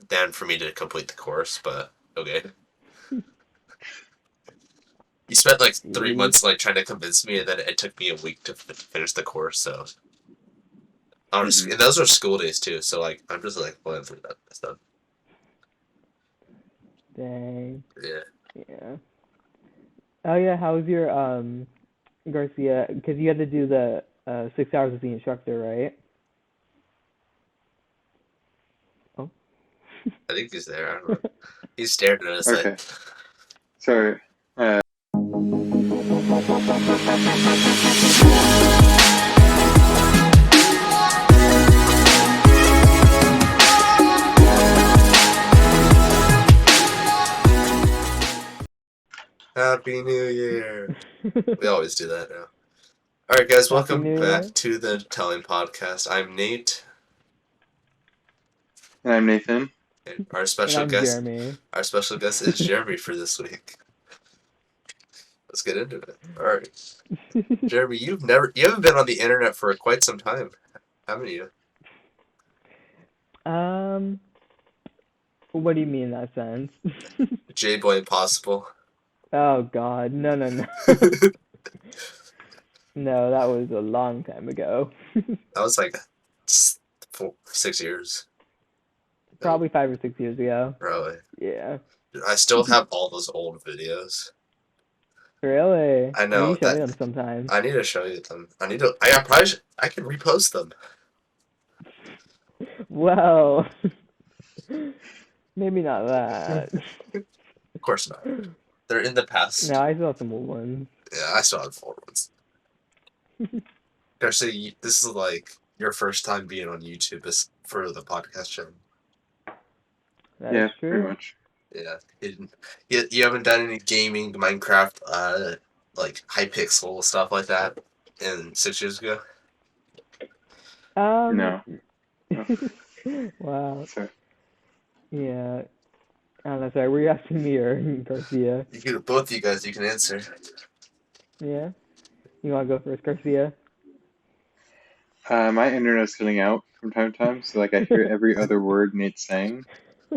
than for me to complete the course, but okay. He spent like 3 months like trying to convince me, and then it took me a week to finish the course. So honestly, and those are school days too. So like I'm just like playing through that stuff. Dang. Yeah. Yeah. Oh yeah, how was your Garcia? Because you had to do the 6 hours with the instructor, right? Oh. I think he's there. I don't know. He's staring at us like. Okay. Sorry. Happy New Year. We always do that now. All right, guys, Happy welcome New back Year. to the Telling Podcast. I'm Nate, And I'm Nathan. and our And special I'm guest. Jeremy. Our special guest is Jeremy for this week. Let's get into it. All right, Jeremy, you haven't been on the internet for quite some time, haven't you? um, what do you mean in that sense? Jboyimpossible. Oh God, no, no, no. No, that was a long time ago. That was like 6 years. Probably 5 or 6 years ago. Probably. Yeah. I still have all those old videos. Really? I You know show me that. them sometime. I need to show you them. I need to. I probably I can repost them. Well, maybe not that. Of course not. They're in the past. No, I still have some old ones. Yeah, I still have old ones. Actually, this is like your first time being on YouTube is for the podcast channel. That is Yeah, pretty true. much. Yeah, you haven't done any gaming, Minecraft, like Hypixel stuff like that, in 6 years ago. Um. No. Oh, Wow. sorry. Yeah. I don't know. Sorry, were you asking me or Garcia? You can both you guys. You can answer. Yeah. You want to go first, Garcia? My internet's cutting out from time to time, so like I hear every other word Nate's saying.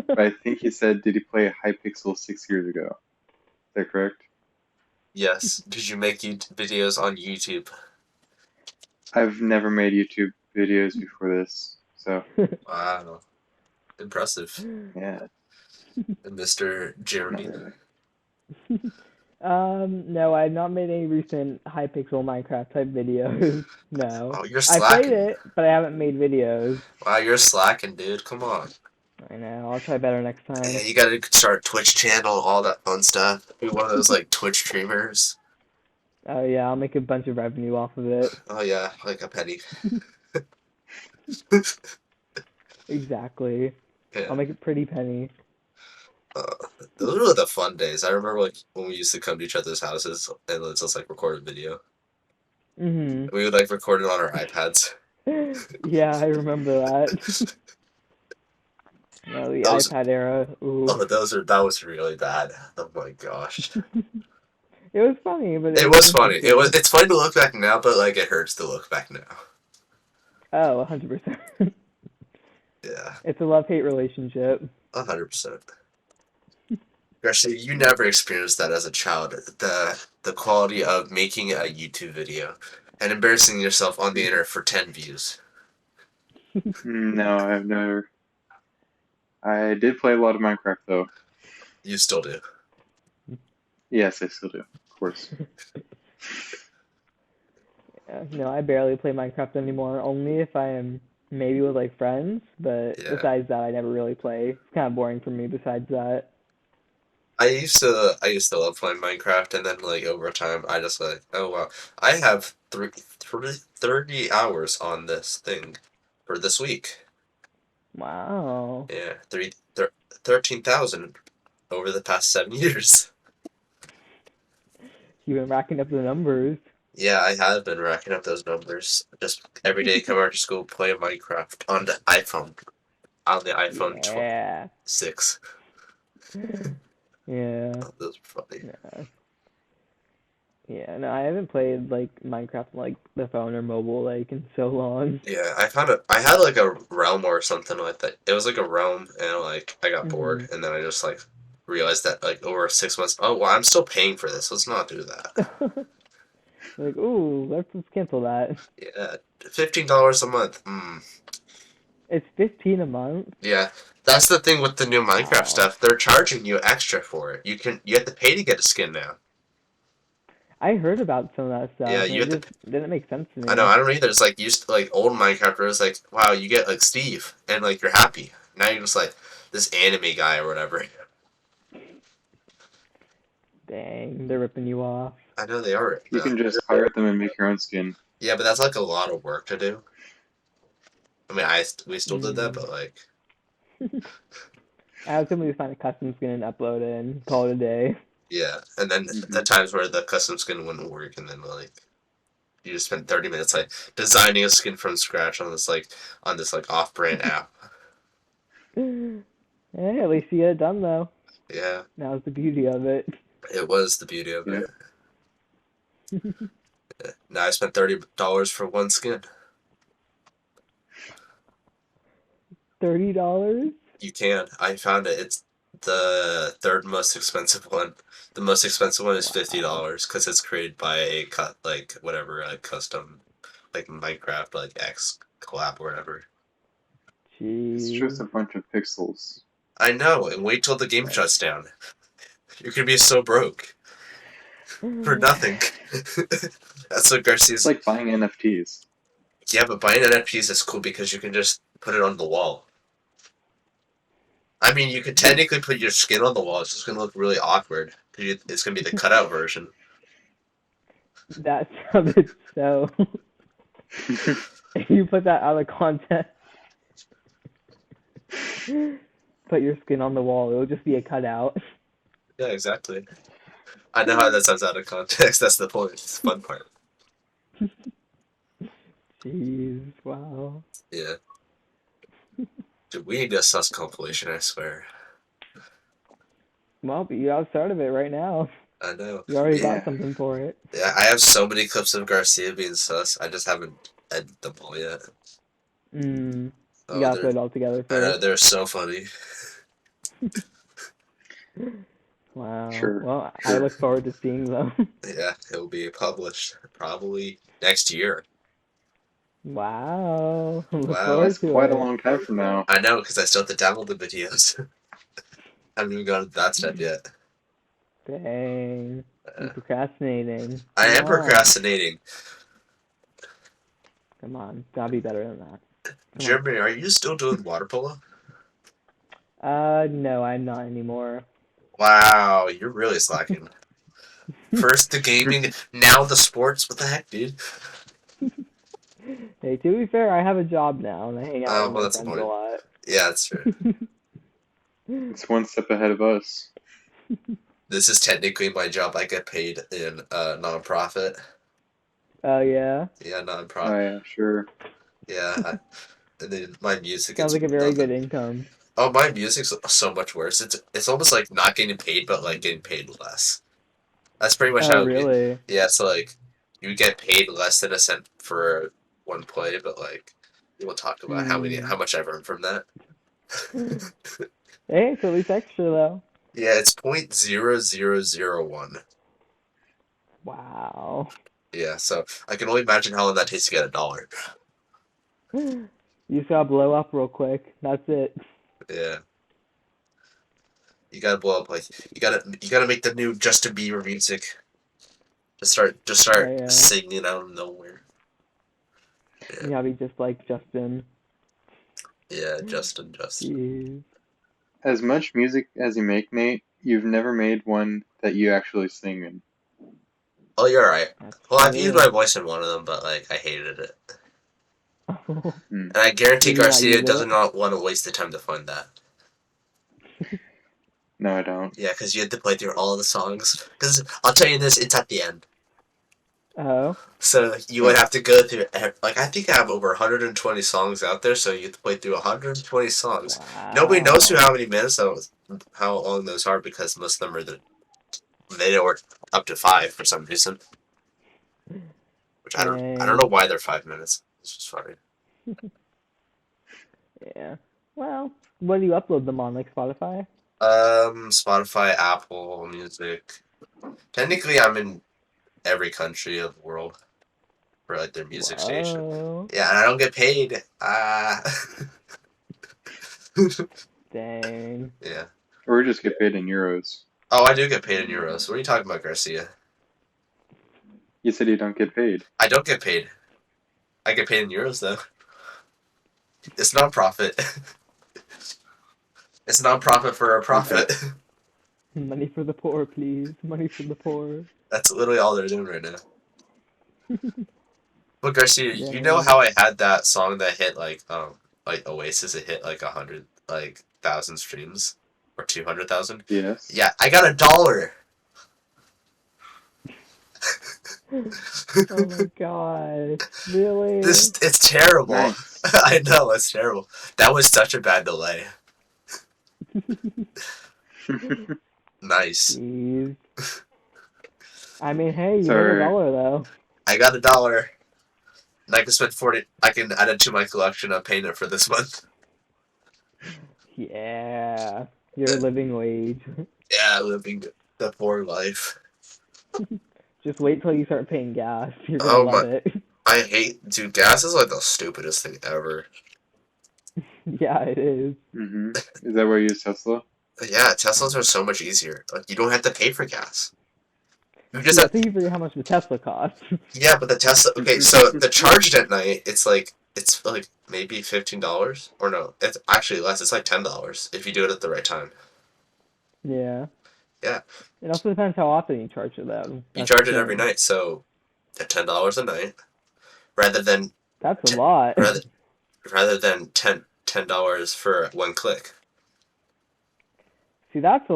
But I think he said, "Did he play Hypixel 6 years ago?" Is that correct? Yes. Did you make videos on YouTube? I've never made YouTube videos before this, so Wow, impressive, yeah, Mr. not Jeremy. really. No, I have not made any recent Hypixel Minecraft type videos. No. Oh, you're I played slacking. it, but I haven't made videos. Wow, you're slacking, dude. Come on. I know. I'll try better next Yeah, time. you gotta start a Twitch channel, all that fun stuff. Be one of those like Twitch streamers. Oh yeah, I'll make a bunch of revenue off of it. Oh yeah, like a penny. Exactly. Yeah. I'll make it pretty penny. Uh, those were the fun days. I remember like when we used to come to each other's houses and let's just like record a video. Mhm. We would like record it on our iPads. Yeah, I remember that. No, the Those iPad era. Ooh. that was really bad. Oh my gosh. It was funny, but It it was was funny. interesting. It's funny to look back now, but like it hurts to look back now. Oh, 100%. Yeah, It's a love-hate relationship. 100%. Actually, you never experienced that as a child. The quality of making a YouTube video and embarrassing yourself on the internet for 10 views. No, I've never. I did play a lot of Minecraft though. You still do. Yes, I still do, of course. Yeah, no, I barely play Minecraft anymore. Only if I am maybe with like friends, but Yeah. besides that, I never really play. It's kind of boring for me. Besides that. I used to love playing Minecraft, and then like over time, I just like, oh wow, I have 30 hours on this thing for this week. Wow. Yeah, 13,000 over the past 7 years. You've been racking up the numbers. Yeah, I have been racking up those numbers. Just every day, come out to school, play Minecraft on the iPhone Yeah. 6. Yeah. Oh, those are funny. Yeah. Yeah, no, I haven't played like Minecraft on like the phone or mobile like in so long. Yeah, I had like a realm or something like that. It was like a realm, and like I got bored, Mhm. and then I just like realized that like over 6 months. Oh well, I'm still paying for this. Let's not do that. Like, ooh, let's cancel that. Yeah, $15 a month. It's 15 a month. Yeah, that's the thing with the new Minecraft Wow. stuff. They're charging you extra for it. You have to pay to get a skin now. I heard about some of that Yeah, stuff, and you it have to. just didn't make sense to I know. me. I don't either. It's like used to, like old Minecraft where it's like, wow, you get like Steve, and like you're happy. Now you're just like this anime guy or whatever. Dang, they're ripping you off. I know they are. You can just hire them and make your own skin. Yeah, but that's like a lot of work to do. I mean, we still did that, Mm. but like, I was simply find a custom skin and upload it and call it a day. yeah. And then Hmm. the times where the custom skin wouldn't work, and then like you just spend 30 minutes like designing a skin from scratch on this like off-brand app. Hey, at least you get it done though. Yeah, Now's the beauty of it. it was the beauty of Yeah. it. Now I spent $30 for one skin. $30? You can. I found it. It's the third most expensive one. The most expensive one is fifty Wow. dollars because it's created by a cut like whatever custom like Minecraft like X collab or whatever. It's just Jeez. a bunch of pixels. I know, and wait till the game shuts down. You're gonna be so broke for nothing. That's what It's Garcia's. like buying NFTs. Yeah, but buying NFTs is cool because you can just put it on the wall. I mean, you could technically put your skin on the wall. It's just gonna look really awkward because it's gonna be the cutout version. That sounded so. You put that out of context. Put your skin on the wall. It'll just be a cutout. Yeah, exactly. I know how that sounds out of context. That's the point. It's the fun part. Jeez. Wow. Yeah. Dude, we need a sus compilation, I swear. Well, but you got start of it right now. I know. You already Yeah, got something for it. yeah, I have so many clips of Garcia being sus. I just haven't edited them all yet. You Oh, gotta put it all together I know, first. they're so funny. Wow. Sure. Well, I look forward to seeing them. Yeah, it'll be published probably next year. Wow. Look Wow. forward That's to quite a it. long time from now. I know, because I still have to download the videos. I haven't even gotten to that step yet. Dang. You Uh, procrastinating. I Come am on. procrastinating. Come on. Gotta be better than that. Come Jeremy, are you still doing water polo? No, I'm not anymore. Wow, you're really slacking. First the gaming, now the sports. What the heck, dude? Hey, to be fair, I have a job now and I hang out with Well, my that's the friends a point. lot. Yeah, that's true. It's one step ahead of us. This is technically my job. I get paid in nonprofit. Oh, yeah? Yeah, Oh nonprofit. yeah, sure. Yeah, and then my music Sounds is like a very good nothing. income. Oh, my music's so much worse. It's almost like not getting paid, but like getting paid less. That's pretty much Oh, how it. really? Yeah, so like you get paid less than a cent for one play, but like we won't talk about Hmm. how much I've earned from that. Hey, it's at least extra, though. Yeah, it's 0.0001. Wow. Yeah, so I can only imagine how long that takes to get $1. You just gotta blow up real quick. That's it. Yeah, you gotta blow up like you gotta make the new Justin Bieber music. Just Oh, start yeah. singing out of nowhere. You gotta be just like Justin. Yeah, Justin. Jeez. As much music as you make, Nate, you've never made one that you actually sing in. Oh, you're right. That's Well, I've used my true. voice in one of them, but like I hated it. Hmm. And I guarantee Did you not Garcia use does it? not want to waste the time to find that. No, I don't. Yeah, because you had to play through all of the songs. Because I'll tell you this, it's at the end. Oh. So you would have to go through, like, I think I have over 120 songs out there, so you have to play through 120 songs. Nobody knows Wow. how many minutes, how long those are, because most of them are they were up to 5 for some reason. Which I don't know why they're 5 minutes. It's just funny. Yeah. Well, what do you upload them on, like Spotify? Spotify, Apple Music. Technically, I'm in every country of the world for like their music station. Whoa. Yeah, and I don't get paid. Dang. Yeah. Or just get paid in euros. Oh, I do get paid in euros. What are you talking about, Garcia? You said you don't get paid. I don't get paid. I get paid in euros though. It's non-profit. It's non-profit for a profit. Okay. Money for the poor, please. Money for the poor. That's literally all they're doing right now. But Garcia, you know Dang. how I had that song that hit like Oasis? It hit like 100,000 streams or 200,000. Yes. Yeah, I got $1. Oh my god. Really? It's terrible. Nice. I know, it's terrible. That was such a bad delay. Nice. Jeez. I mean, hey, you made Sorry. $1 though. I got $1. And I can spend 40. I can add it to my collection of paying it for this month. Yeah. Your living wage. Yeah, living the poor life. Just wait till you start paying gas. You're gonna Oh love my! it. I hate, dude. Gas is like the stupidest thing ever. Yeah, it is. Is that why you use Tesla? Yeah, Teslas are so much easier. Like you don't have to pay for gas. You just Yeah, have, thank you for how much the Tesla costs. yeah, but the Tesla. Okay, so the charged at night, it's like maybe $15 or no, it's actually less. It's like $10 if you do it at the right time. Yeah. Yeah. It also depends how often you charge it though. You That's charge the it every thing. night, so at $10 a night, rather than That's a lot. rather than $10 for one click. See, that's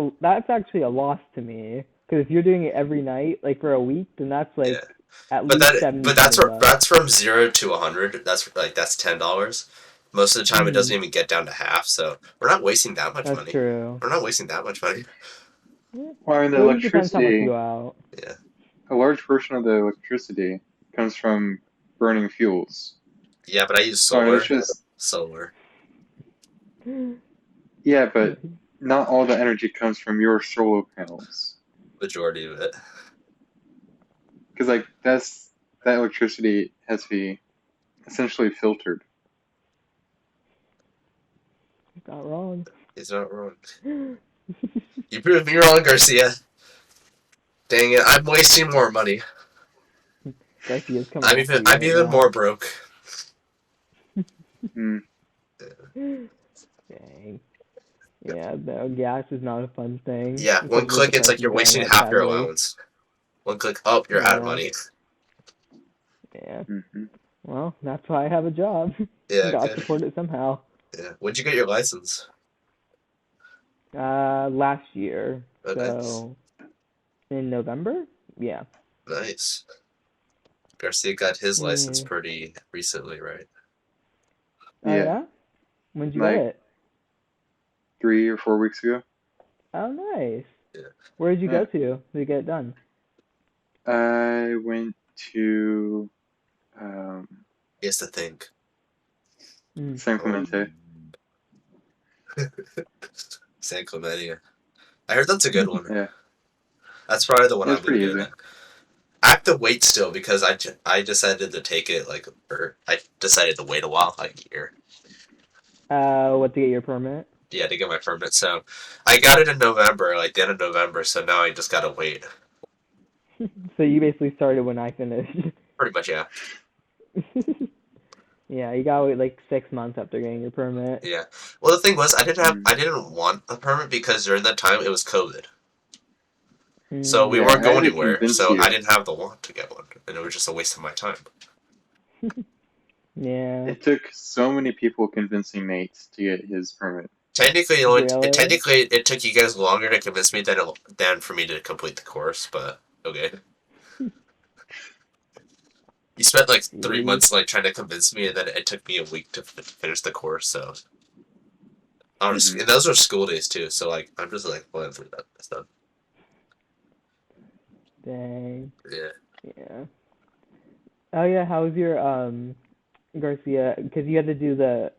actually a loss to me. Because if you're doing it every night, like for a week, then that's like Yeah. at But least 70 that's something bucks. that's from 0 to 100. That's $10. Most of the time, it doesn't Mhm. even get down to half. So we're not wasting that much That's money. true. We're not wasting that much money. Yeah. Well, I mean, the It just depends how much you electricity, go out. Yeah. a large portion of the electricity comes from burning fuels. Yeah, but I use So I mean, solar. it's just, Solar. yeah, but not all the energy comes from your solar panels. Majority of it. Because, like, that electricity has to be essentially filtered. Not wrong. He's not wrong. You proved me wrong, Garcia. Dang it! I'm wasting more money. Garcia's coming I'm after you I'm right even now. more broke. Mm. Dang. Yeah, no, gas is not a fun thing. Yeah, one Especially with click, the it's like prices you're going wasting up half your sadly. allowance. One click, oh, you're out of Yeah. money. Yeah. Mm-hmm. Well, that's why I have a job. Yeah, Gotta good. support it somehow. Yeah. When'd you get your license? Last year. Oh, nice. So in November? Yeah. Nice. Garcia got his license Yeah. pretty recently, right? Oh Yeah, yeah? When'd you get like it? 3 or 4 weeks ago. Oh nice. Yeah. Where did you Yeah. go to get it done? I went to He has to think. San Clemente. San Clemente. I heard that's a good one. Yeah, That's probably the one it I'm was gonna pretty get. easy. I have to wait still because I decided to take it I decided to wait a while, like a year. What, to get your permit? Yeah, to get my permit. So I got it in November, like the end of November. So now I just gotta wait. So you basically started when I finished. Pretty much, yeah. Yeah, you gotta wait like 6 months after getting your permit. Yeah. Well, the thing was, I didn't want a permit because during that time it was COVID. So we Yeah, weren't I had going to anywhere. convince So you. I didn't have the want to get one, and it was just a waste of my time. Yeah. It took so many people convincing Nate to get his permit. Technically, Really? it took you guys longer to convince me than for me to complete the course. But okay. You spent like 3 Jeez. months like trying to convince me, and then it took me a week to finish the course. So, honestly, and those are school days too. So like, I'm just like playing through that stuff. Dang. Yeah. Yeah. Oh yeah, how was your Garcia? Because you had to do the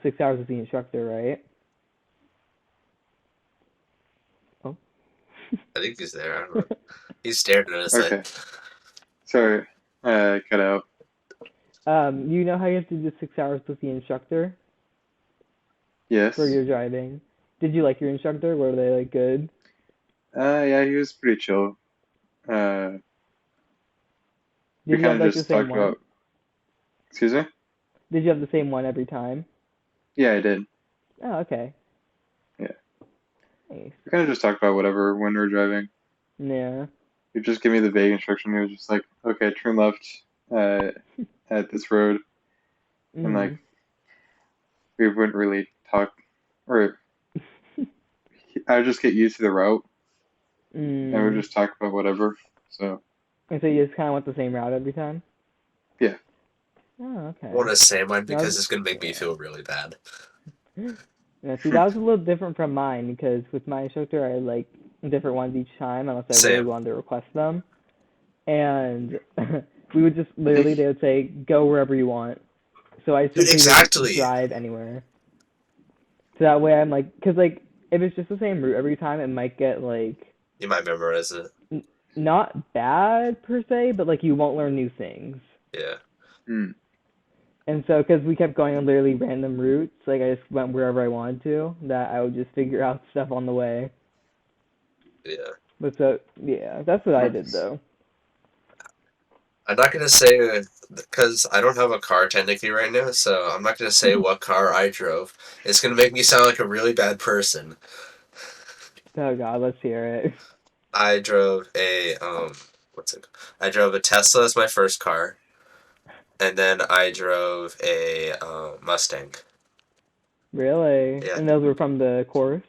6 hours with the instructor, right? Oh. I think he's there. I don't know. He's staring at us like, Okay. Sorry, cut out. You know how you have to do 6 hours with the instructor for Yes. your driving? Did you like your instructor? Were they like good? Yeah, he was pretty chill. Uh, we Did you kind have of like the just same talked one? about. Excuse me? Did you have the same one every time? Yeah, I did. Oh, okay. Yeah. Nice. We kind of just talked about whatever when we were driving. Yeah. He just gave me the vague instruction. He was just like, okay, turn left uh, at this road. And like, Mhm. we wouldn't really talk, or I would just get used to the route and we'd Mm. just talk about whatever. So, And so you just kind of went the same route every time? yeah. Oh, I want okay. to say mine No, because it's gonna make me yeah. feel really bad. Yeah, see, that was a little different from mine because with my instructor, I had like different ones each time unless I really Same. wanted to request them. And we would just literally, they would say, go wherever you want. So I Dude, simply would exactly. drive anywhere. So that way I'm like, because like, if it's just the same route every time, it might get like, You might memorize it. n- not bad per se, but like you won't learn new things. Yeah. Hmm. And so, because we kept going on literally random routes, like I just went wherever I wanted to, that I would just figure out stuff on the way. Yeah. But so, yeah, that's what I did Nice. though. I'm not gonna say because I don't have a car technically right now, so I'm not gonna say what car I drove. It's gonna make me sound like a really bad person. Oh God, let's hear it. I drove a what's it? I drove a Tesla as my first car, and then I drove a Mustang. Really? Yeah. And those were from the course?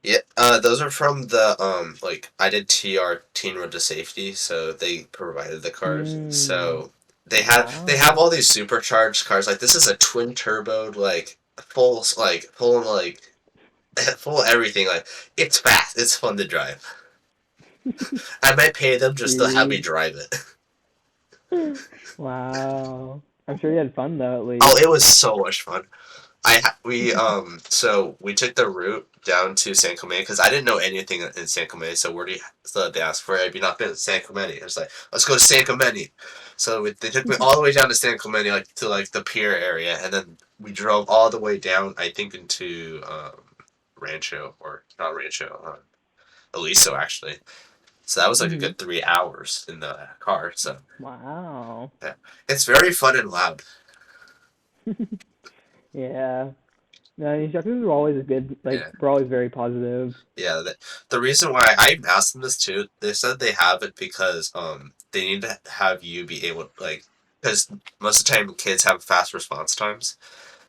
Yeah, those are from the like I did TR Teen Road to Safety, so they provided the cars. Hmm. So they have Wow. all these supercharged cars. Like this is a twin turbo, like full everything. Like it's fast, it's fun to drive. I might pay them just to have me Jeez. drive it. Wow. I'm sure you had fun though, at Oh, least. it was so much fun. We took the route down to San Clemente because I didn't know anything in San Clemente. So where do you so they asked for it? Have you not been to San Clemente? I was like, let's go to San Clemente. So they took me all the way down to San Clemente, like to like the pier area, and then we drove all the way down. I think into Rancho or not Rancho, Aliso actually. So that was like a Mhm. good 3 hours in the car. So Wow. yeah, it's very fun and loud. Yeah. No, the instructors were always good. Like, Yeah. were always very positive. Yeah, the reason why I asked them this too, they said they have it because they need to have you be able like because most of the time kids have fast response times,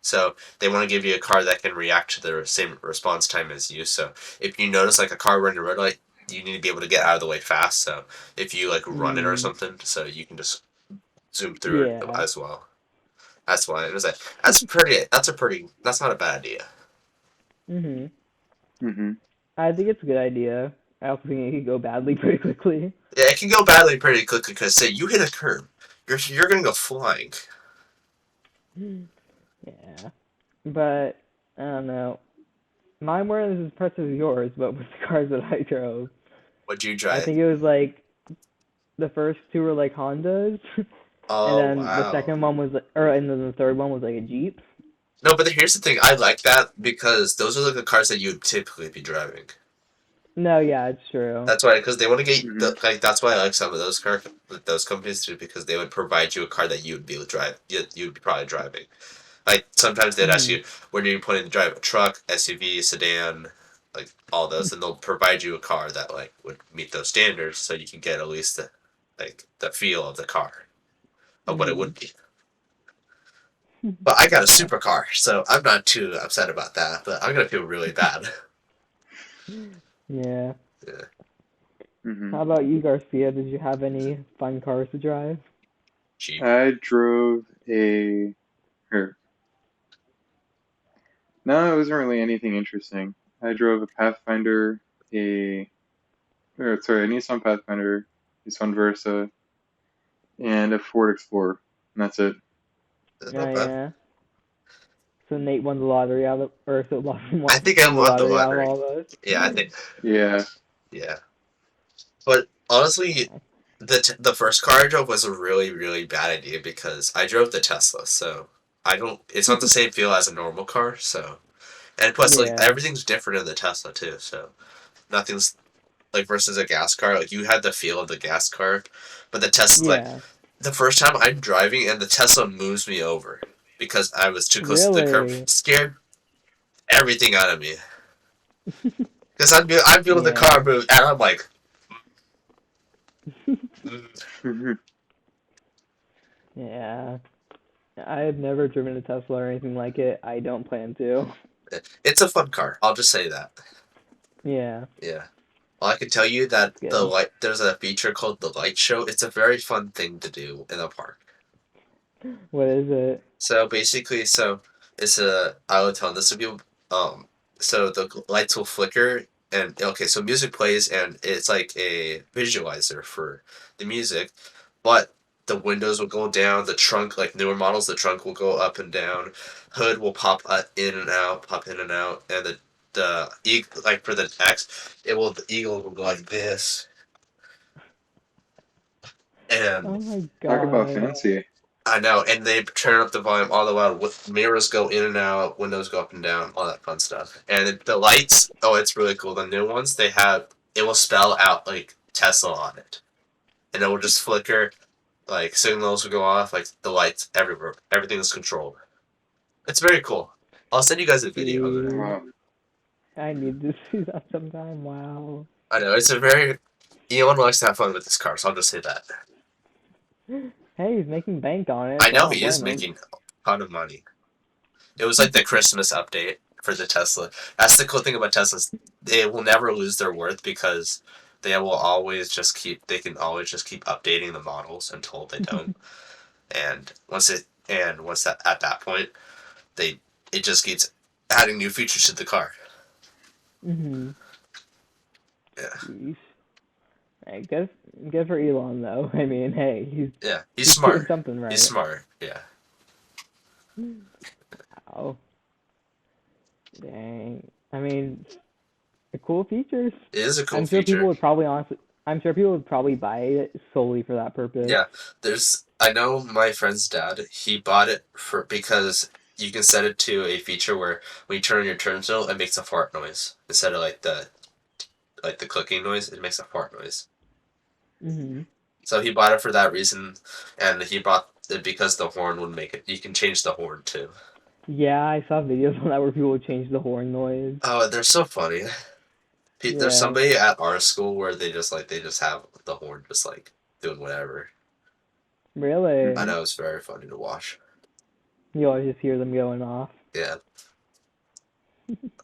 so they want to give you a car that can react to the same response time as you. So if you notice like a car running a red light, you need to be able to get out of the way fast. So if you like run it or Mm. something, so you can just zoom through it Yeah. as well. That's why it was like that's not a bad idea. Mhm. Mm-hmm. I think it's a good idea. I also think it could go badly pretty quickly. Yeah, it can go badly pretty quickly because say you hit a curb, you're gonna go flying. Yeah. But I don't know. Mine weren't as impressive as yours, but with the cars that I drove, What'd you I drive? think it was like the first two were like Hondas, and Oh then the wow. second one was, or and then the third one was like a Jeep. No, but here's the thing. I like that because those are like the cars that you'd typically be driving. No, yeah, it's true. That's why, because they want to get Mm-hmm. like that's why I like some of those companies too, because they would provide you a car that you would you'd be probably driving. Like sometimes they'd ask Mhm. you, "Where do you plan to drive? A truck, SUV, sedan, like all those," and they'll provide you a car that like would meet those standards, so you can get at least the feel of the car of what it Mhm. would be. But I got a Yeah. supercar, so I'm not too upset about that. But I'm gonna feel really bad. Yeah. Yeah. Mm-hmm. How about you, Garcia? Did you have any fun cars to drive? Jeep. I drove a. Or, no, it wasn't really anything interesting. I drove a Pathfinder, a. Or, sorry, a Nissan Pathfinder, Nissan Versa, and a Ford Explorer. And that's it. That's Oh not bad. yeah. So Nate won the lottery out of, or so Lawson I think I won the won the lottery out of lottery. all of us. Yeah, I think. Yeah. Yeah. But honestly, the first car I drove was a really, really bad idea because I drove the Tesla, so I don't. It's not the same feel as a normal car, so. And plus, like, Yeah. everything's different in the Tesla, too, so. Nothing's. Like, versus a gas car, like, you had the feel of the gas car, but the Tesla, like, Yeah. the first time I'm driving and the Tesla moves me over because I was too close to the curb, Really? scared everything out of me. Because I'm feeling the car Yeah. move, and I'm like, mm. Yeah. I have never driven a Tesla or anything like it. I don't plan to. It's a fun car. I'll just say that. Yeah. Yeah. Well, I can tell you that Good. the light. There's a feature called the light show. It's a very fun thing to do in a park. What is it? So basically, it's a. I will tell this to people. So the lights will flicker, and okay, so music plays, and it's like a visualizer for the music, but the windows will go down. The trunk, like newer models, the trunk will go up and down. Hood will pop in and out, pop in and out, and like for the X, the eagle will go like this, Oh and my Talk about god. fancy. I know, and they turn up the volume all the while. With mirrors go in and out, windows go up and down, all that fun stuff. And the lights, oh, it's really cool. The new ones, it will spell out like Tesla on it, and it will just flicker. Like signals will go off, like the lights everywhere. Everything is controlled. It's very cool. I'll send you guys a video of it. Oh, Dude, wow. I need to see that sometime. Wow. I know it's a very. Elon likes to have fun with his car, so I'll just say that. Hey, he's making bank on it, I so I know don't he is blame him. making a ton of money. It was like the Christmas update for the Tesla. That's the cool thing about Teslas. They will never lose their worth because they can always just keep updating the models until they don't. And once that at that point, they it just keeps adding new features to the car. Mhm. Yeah. Jeez. Hey, good for Elon though. I mean, hey, He's he's doing smart. something right. He's smart. Yeah. Wow. Dang. I mean, cool features. It is a cool I'm sure feature. I'm sure people would probably buy it solely for that purpose. Yeah. I know my friend's dad, he bought it because you can set it to a feature where when you turn on your turn signal, it makes a fart noise. Instead of like the clicking noise, it makes a fart noise. Mhm. So he bought it for that reason, and he bought it because the horn would make it. You can change the horn too. Yeah, I saw videos on that where people would change the horn noise. Oh, they're so funny. There's Yeah. somebody at our school where they just have the horn just like doing whatever. Really? I know it's very funny to watch. You always just hear them going off. Yeah.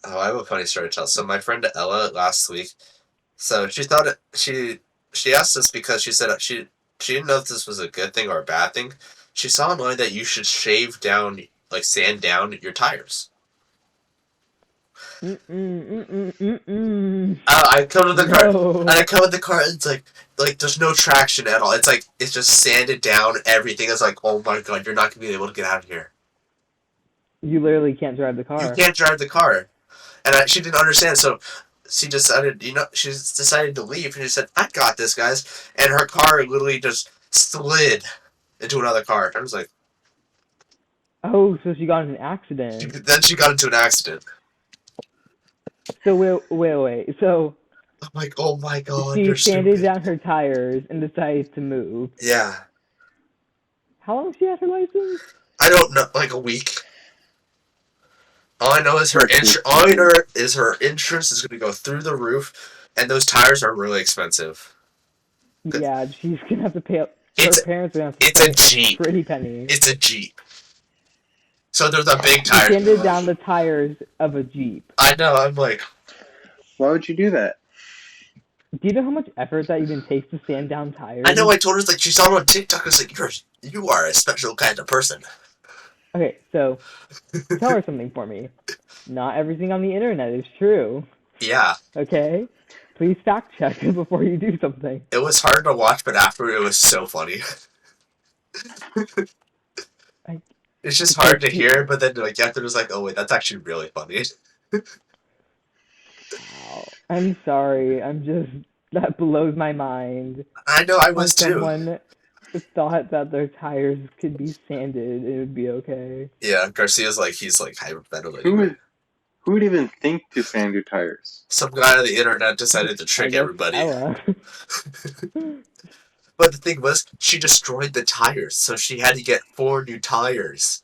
Oh, I have a funny story to tell. So my friend Ella last week, so she thought she asked us because she said she didn't know if this was a good thing or a bad thing. She saw online that you should shave down, like sand down your tires. I come to the car, and I come to the car, and it's like there's no traction at all. It's just sanded down. Everything is like, oh my god, you're not gonna be able to get out of here. You literally can't drive the You car. can't drive the car, and she didn't understand. So she decided, to leave, and she said, "I got this, guys," and her car literally just slid into another car. I was like, Oh, so she got in an accident. then she got into an accident. So wait. So I'm like, oh my god, she you're sanded stupid. down her tires and decided to move. Yeah, How long has she had her license? I don't know, like a week. All I know is her insurance is going to go through the roof, and those tires are really expensive. Yeah, she's gonna have to pay up. It's Her parents are gonna have to it's a pay Jeep. pretty pennies. It's a Jeep. So they're the big She tires. sanded down the tires of a Jeep. I know. I'm like, Why would you do that? Do you know how much effort that even takes to sand down tires? I know. I told her like she saw it on TikTok. I was like, you are a special kind of person. Okay, so tell her something for me. Not everything on the internet is true. Yeah, Okay? Please fact check before you do something. it was hard to watch, but after it was so funny. I It's just because hard to hear, but then like after it's like, oh wait, that's actually really funny. wow. I'm sorry. That blows my mind. I know I How was too. someone thought that their tires could be sanded and it would be okay. Yeah, Garcia's like he's like Who hyperventilating. would who would even think to sand your tires? Some guy on the internet decided to I trick guess everybody. Ella. But the thing was, she destroyed the tires, so she had to get 4 new tires.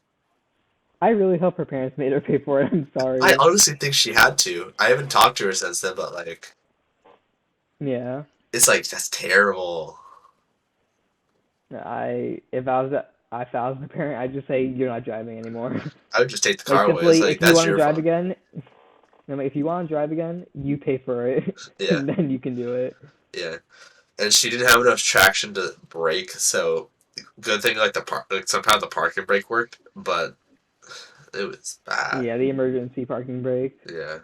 I really hope her parents made her pay for it. I'm I sorry. honestly think she had to. I haven't talked to her since then, but like, Yeah. it's like that's terrible. If I was the parent, I'd just say you're not driving anymore. I would just take the Like car away. It's simply, like if you that's want to your drive fault. again, no, if you want to drive again, you pay for it, Yeah, and then you can do it. yeah. And she didn't have enough traction to brake, so good thing like like somehow the parking brake worked, but it was bad. Yeah, the emergency parking brake. Yeah.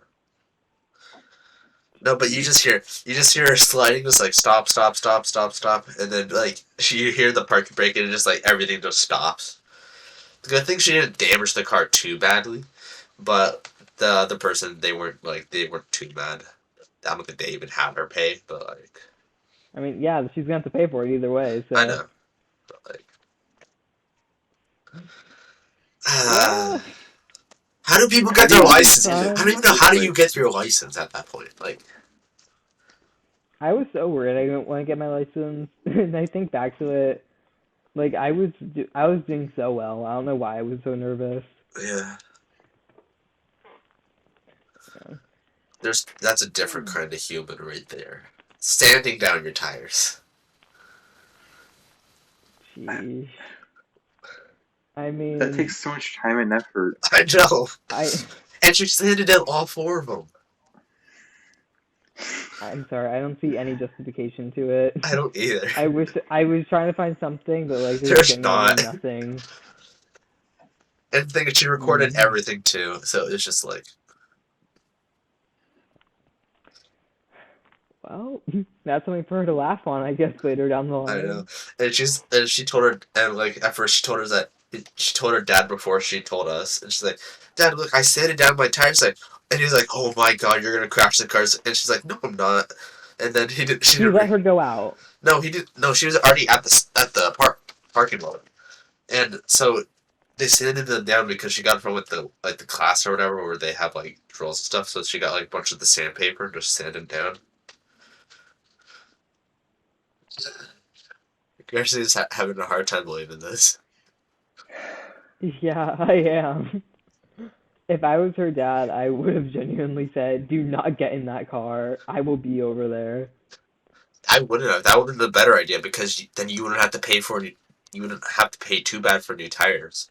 No, but Jeez. you just hear her sliding, just like stop, stop, stop, stop, stop, and then like you hear the parking brake, and it just like everything just stops. The good thing she didn't damage the car too badly, but the other person they weren't too mad. I don't think they even had her pay, but like I mean, yeah, she's gonna have to pay for it either way. I So, know, but like well, how do people How get do their you at even this license? stand it I time, don't in even the know first how do you get place? your license at that point. Like I was so worried I didn't want to get my license, and I think back to it, like I was doing so well. I don't know why I was so nervous. yeah, Yeah. that's a different kind of human right there. Standing down your tires. Jeez. I That mean, takes so much time and effort. I know, I and she sanded down all 4 of them. I'm sorry, I don't see any justification to it. I don't either. I was trying to find something, but like there's There's genuinely not. nothing. And the thing is, she recorded Mm. everything too, so it's just like Well, that's something for her to laugh on, I guess, later down the I don't know. line. And she told her and like at first she told her that she told her dad before she told us, and she's like, "Dad, look, I sanded down my tires." Like, and he's like, "Oh my God, you're gonna crash the cars!" And she's like, "No, I'm not." And then he did. She He didn't. let her go out. No, he did. No, she was already at the parking lot, and so they sanded them down because she got from with the like the class or whatever where they have like drills and stuff. So she got like a bunch of the sandpaper and just sanded down. Garcia's having a hard time believing this. Yeah, I am. If I was her dad, I would have genuinely said, "Do not get in that car. I will be over there." I wouldn't have. That would have been the better idea because then you wouldn't have to pay for you wouldn't have to pay too bad for new tires.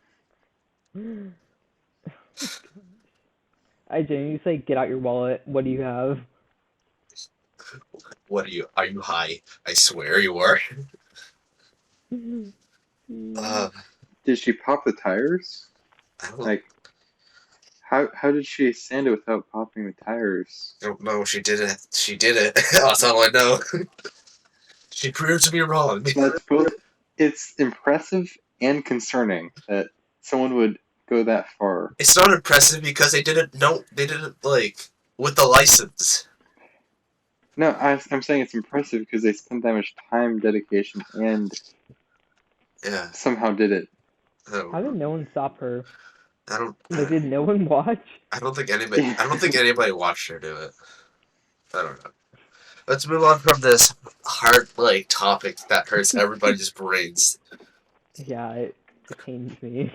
I genuinely say, "Get out your wallet. What do you have?" What are you? Are you high? I swear you are. Uh, Did she pop the tires? I Like, how did she sand it without popping the tires? don't know. She did it. She did it. That's all I know. She proved me wrong. That's both. It's impressive and concerning that someone would go that far. It's not impressive because they didn't know. They didn't like with the license. No, I'm saying it's impressive because they spent that much time, dedication, and Yeah. somehow did it. I don't How did know. no one stop her? I don't. Like, did no one watch? I don't think anybody. I don't think anybody watched her do it. I don't know. Let's move on from this hard like topic that hurts everybody's brains. Yeah, it pains me.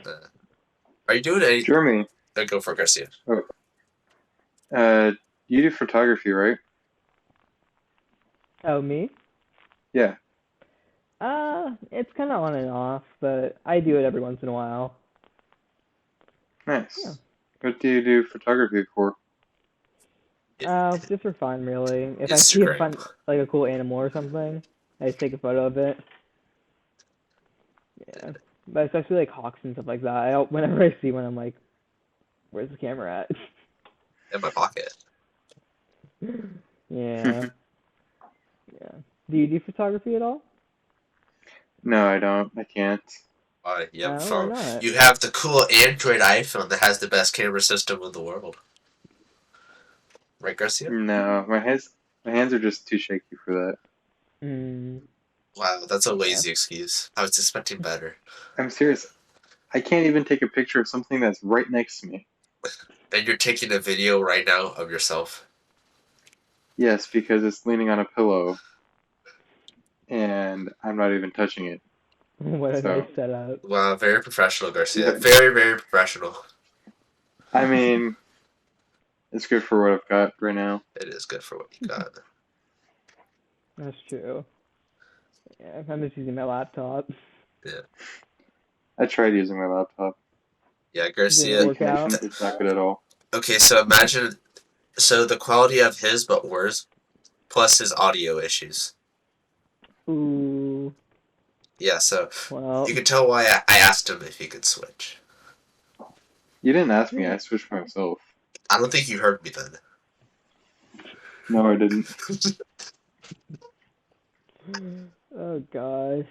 Are you doing any? Jeremy, Go for it, Garcia. you do photography, right? Oh, me? Yeah. It's kind of on and off, but I do it every once in a while. Nice. Yeah. What do you do photography for? Just for fun, really. If I see a Instagram. fun, like a cool animal or something, I just take a photo of it. Yeah. But especially like hawks and stuff like that. Whenever I see one, I'm like, where's the camera at? In my pocket. Yeah. Yeah. Do you do photography at all? No, I don't. I can't. Yep, Why phone. not? You have the cool Android iPhone that has the best camera system in the world. Right, Garcia? No, my hands are just too shaky for that. Mm, Wow, that's a yeah. lazy excuse. I was expecting better. I'm serious. I can't even take a picture of something that's right next to me. And you're taking a video right now of yourself. Yes, because it's leaning on a pillow and I'm not even touching it. What a nice So, setup. Wow, very professional, Garcia. yeah, Very, very professional. I mean, it's good for what I've got right now. It is good for what you got. That's true. Yeah, I'm just using my laptop. Yeah. I tried using my laptop. Yeah, Didn't Garcia. The work connection out. is not good at all. Okay, so imagine. So the quality of his, but worse, plus his audio issues. Ooh. Yeah, so Well. you can tell why I asked him if he could switch. You didn't ask me, I switched myself. I don't think you heard me then. No, I didn't. Oh gosh.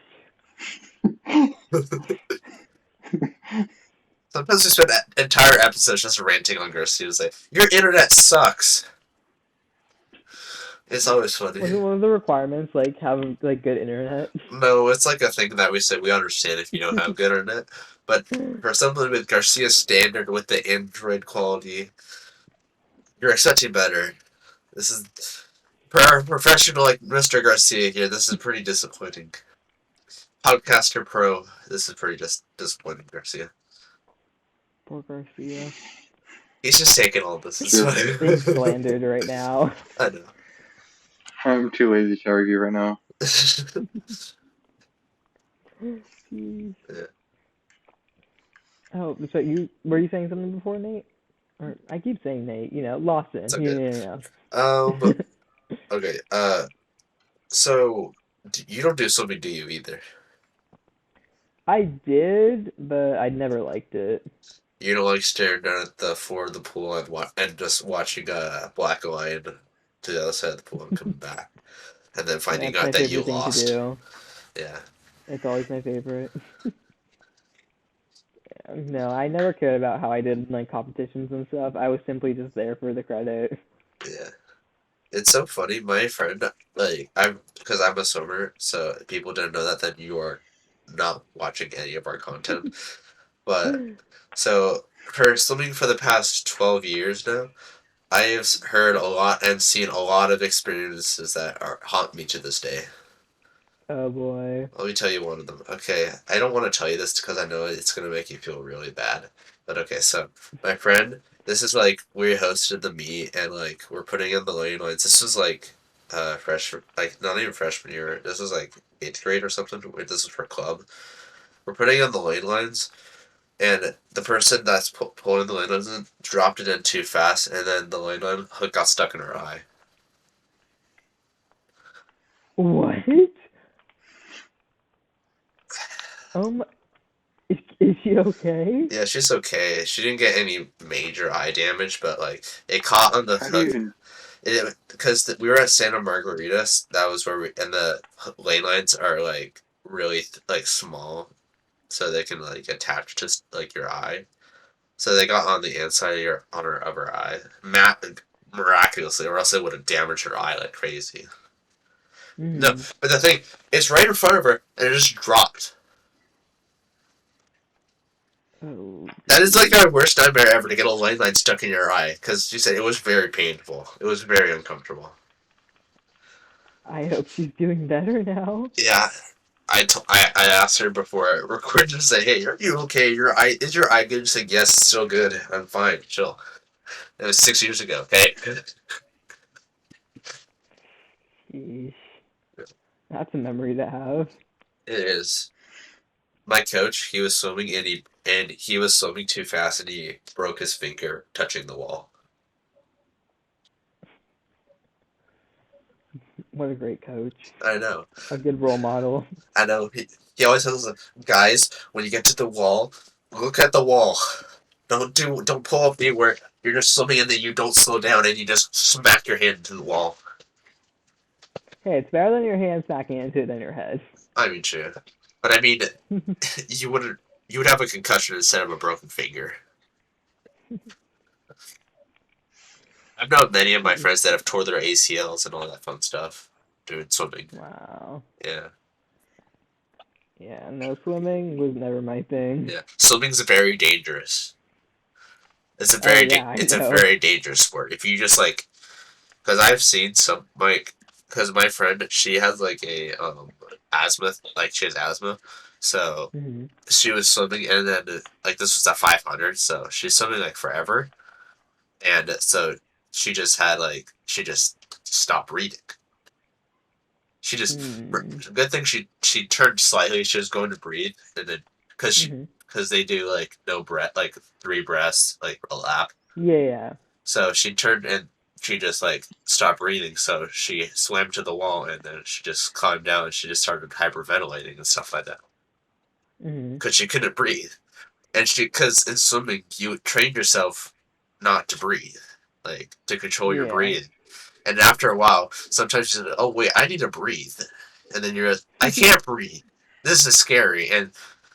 Sometimes we spend entire episodes just ranting on Garcia. It's like, your internet sucks. It's always funny. Wasn't one of the requirements like having like good internet? No, it's like a thing that we say we understand if you don't have good internet. But for something with Garcia's standard with the Android quality, you're expecting better. This is for a professional like Mr. Garcia here. This is pretty disappointing. Podcaster Pro. This is pretty just disappointing, Garcia. Poor Garcia. He's just taking all this. It's Sure. Being fine. slandered right now. I know. I'm too lazy to argue right now. Jeez. Yeah. Oh, so you were you saying something before, Nate? Or I keep saying Nate. Lawson. It's You okay. know. Okay. So you don't do swimming, do you either? I did, but I never liked it. You don't like staring down at the floor of the pool and just watching a black line to the other side of the pool and coming back, and then Yeah, finding it's out my that you favorite thing to lost. do. Yeah. It's always my favorite. No, I never cared about how I did in like competitions and stuff. I was simply just there for the credit. Yeah. It's so funny. My friend, like, because I'm a swimmer, so people didn't know that you are not watching any of our content. But so for swimming for the past 12 years now, I have heard a lot and seen a lot of experiences that haunt me to this day. Oh boy. Let me tell you one of them. Okay, I don't want to tell you this because I know it's going to make you feel really bad. But okay, so my friend, this is like we hosted the meet and like we're putting in the lane lines. This was like like not even freshman year. This was like 8th grade or something. This is for club. We're putting in the lane lines and the person that's pulling the lane lines in dropped it in too fast and then the lane line hook got stuck in her eye. What? Um, is she okay? Yeah, she's okay. She didn't get any major eye damage, but like it caught on the How do you hook. even? Because we were at Santa Margarita. That was where and the lane lines are like really like small, so they can like attach to like your eye. So they got on the inside of her eye, miraculously, or else it would have damaged her eye like crazy. No, Hmm. but the thing, it's right in front of her, and it just dropped. Oh. That is like our worst nightmare ever to get a light line stuck in your eye because she said it was very painful. It was very uncomfortable. I hope she's doing better now. Yeah, I asked her before I recorded to say, "Hey, are you okay? Your eye good?" She said, "Yes, it's still good. I'm fine. Chill." It was 6 years ago. Okay. Sheesh. That's a memory to have. It is. My coach, he was swimming and he was swimming too fast and he broke his finger touching the wall. What a great coach. I know. A good role model. I know. He always tells us, guys, when you get to the wall, look at the wall. Don't pull up anywhere. You're just swimming and then you don't slow down and you just smack your hand into the wall. Hey, it's better than your hand smacking into it than your head. I mean, sure. But I mean, you wouldn't. You would have a concussion instead of a broken finger. I've known many of my friends that have tore their ACLs and all that fun stuff doing swimming. Wow. Yeah, Yeah, no, swimming was never my thing. yeah. Swimming's very dangerous. Oh yeah, I It's a know. very dangerous sport. If you just like, because I've seen some like, because my friend she has like a asthma, like she has asthma, so Hmm. she was swimming and then like this was at 500, so she's swimming like forever, and so she just stopped breathing. She just Hmm. good thing she turned slightly. She was going to breathe, and then Hmm. because they do like no breath, like 3 breaths, like a lap. Yeah. So she turned and she just like stopped breathing. So she swam to the wall and then she just climbed down and she just started hyperventilating and stuff like that Hmm. because she couldn't breathe. And because in swimming you train yourself not to breathe, like to control your Yeah. breathing. And after a while, sometimes you're like, oh wait, I need to breathe, and then you're like, I can't breathe. This is scary. And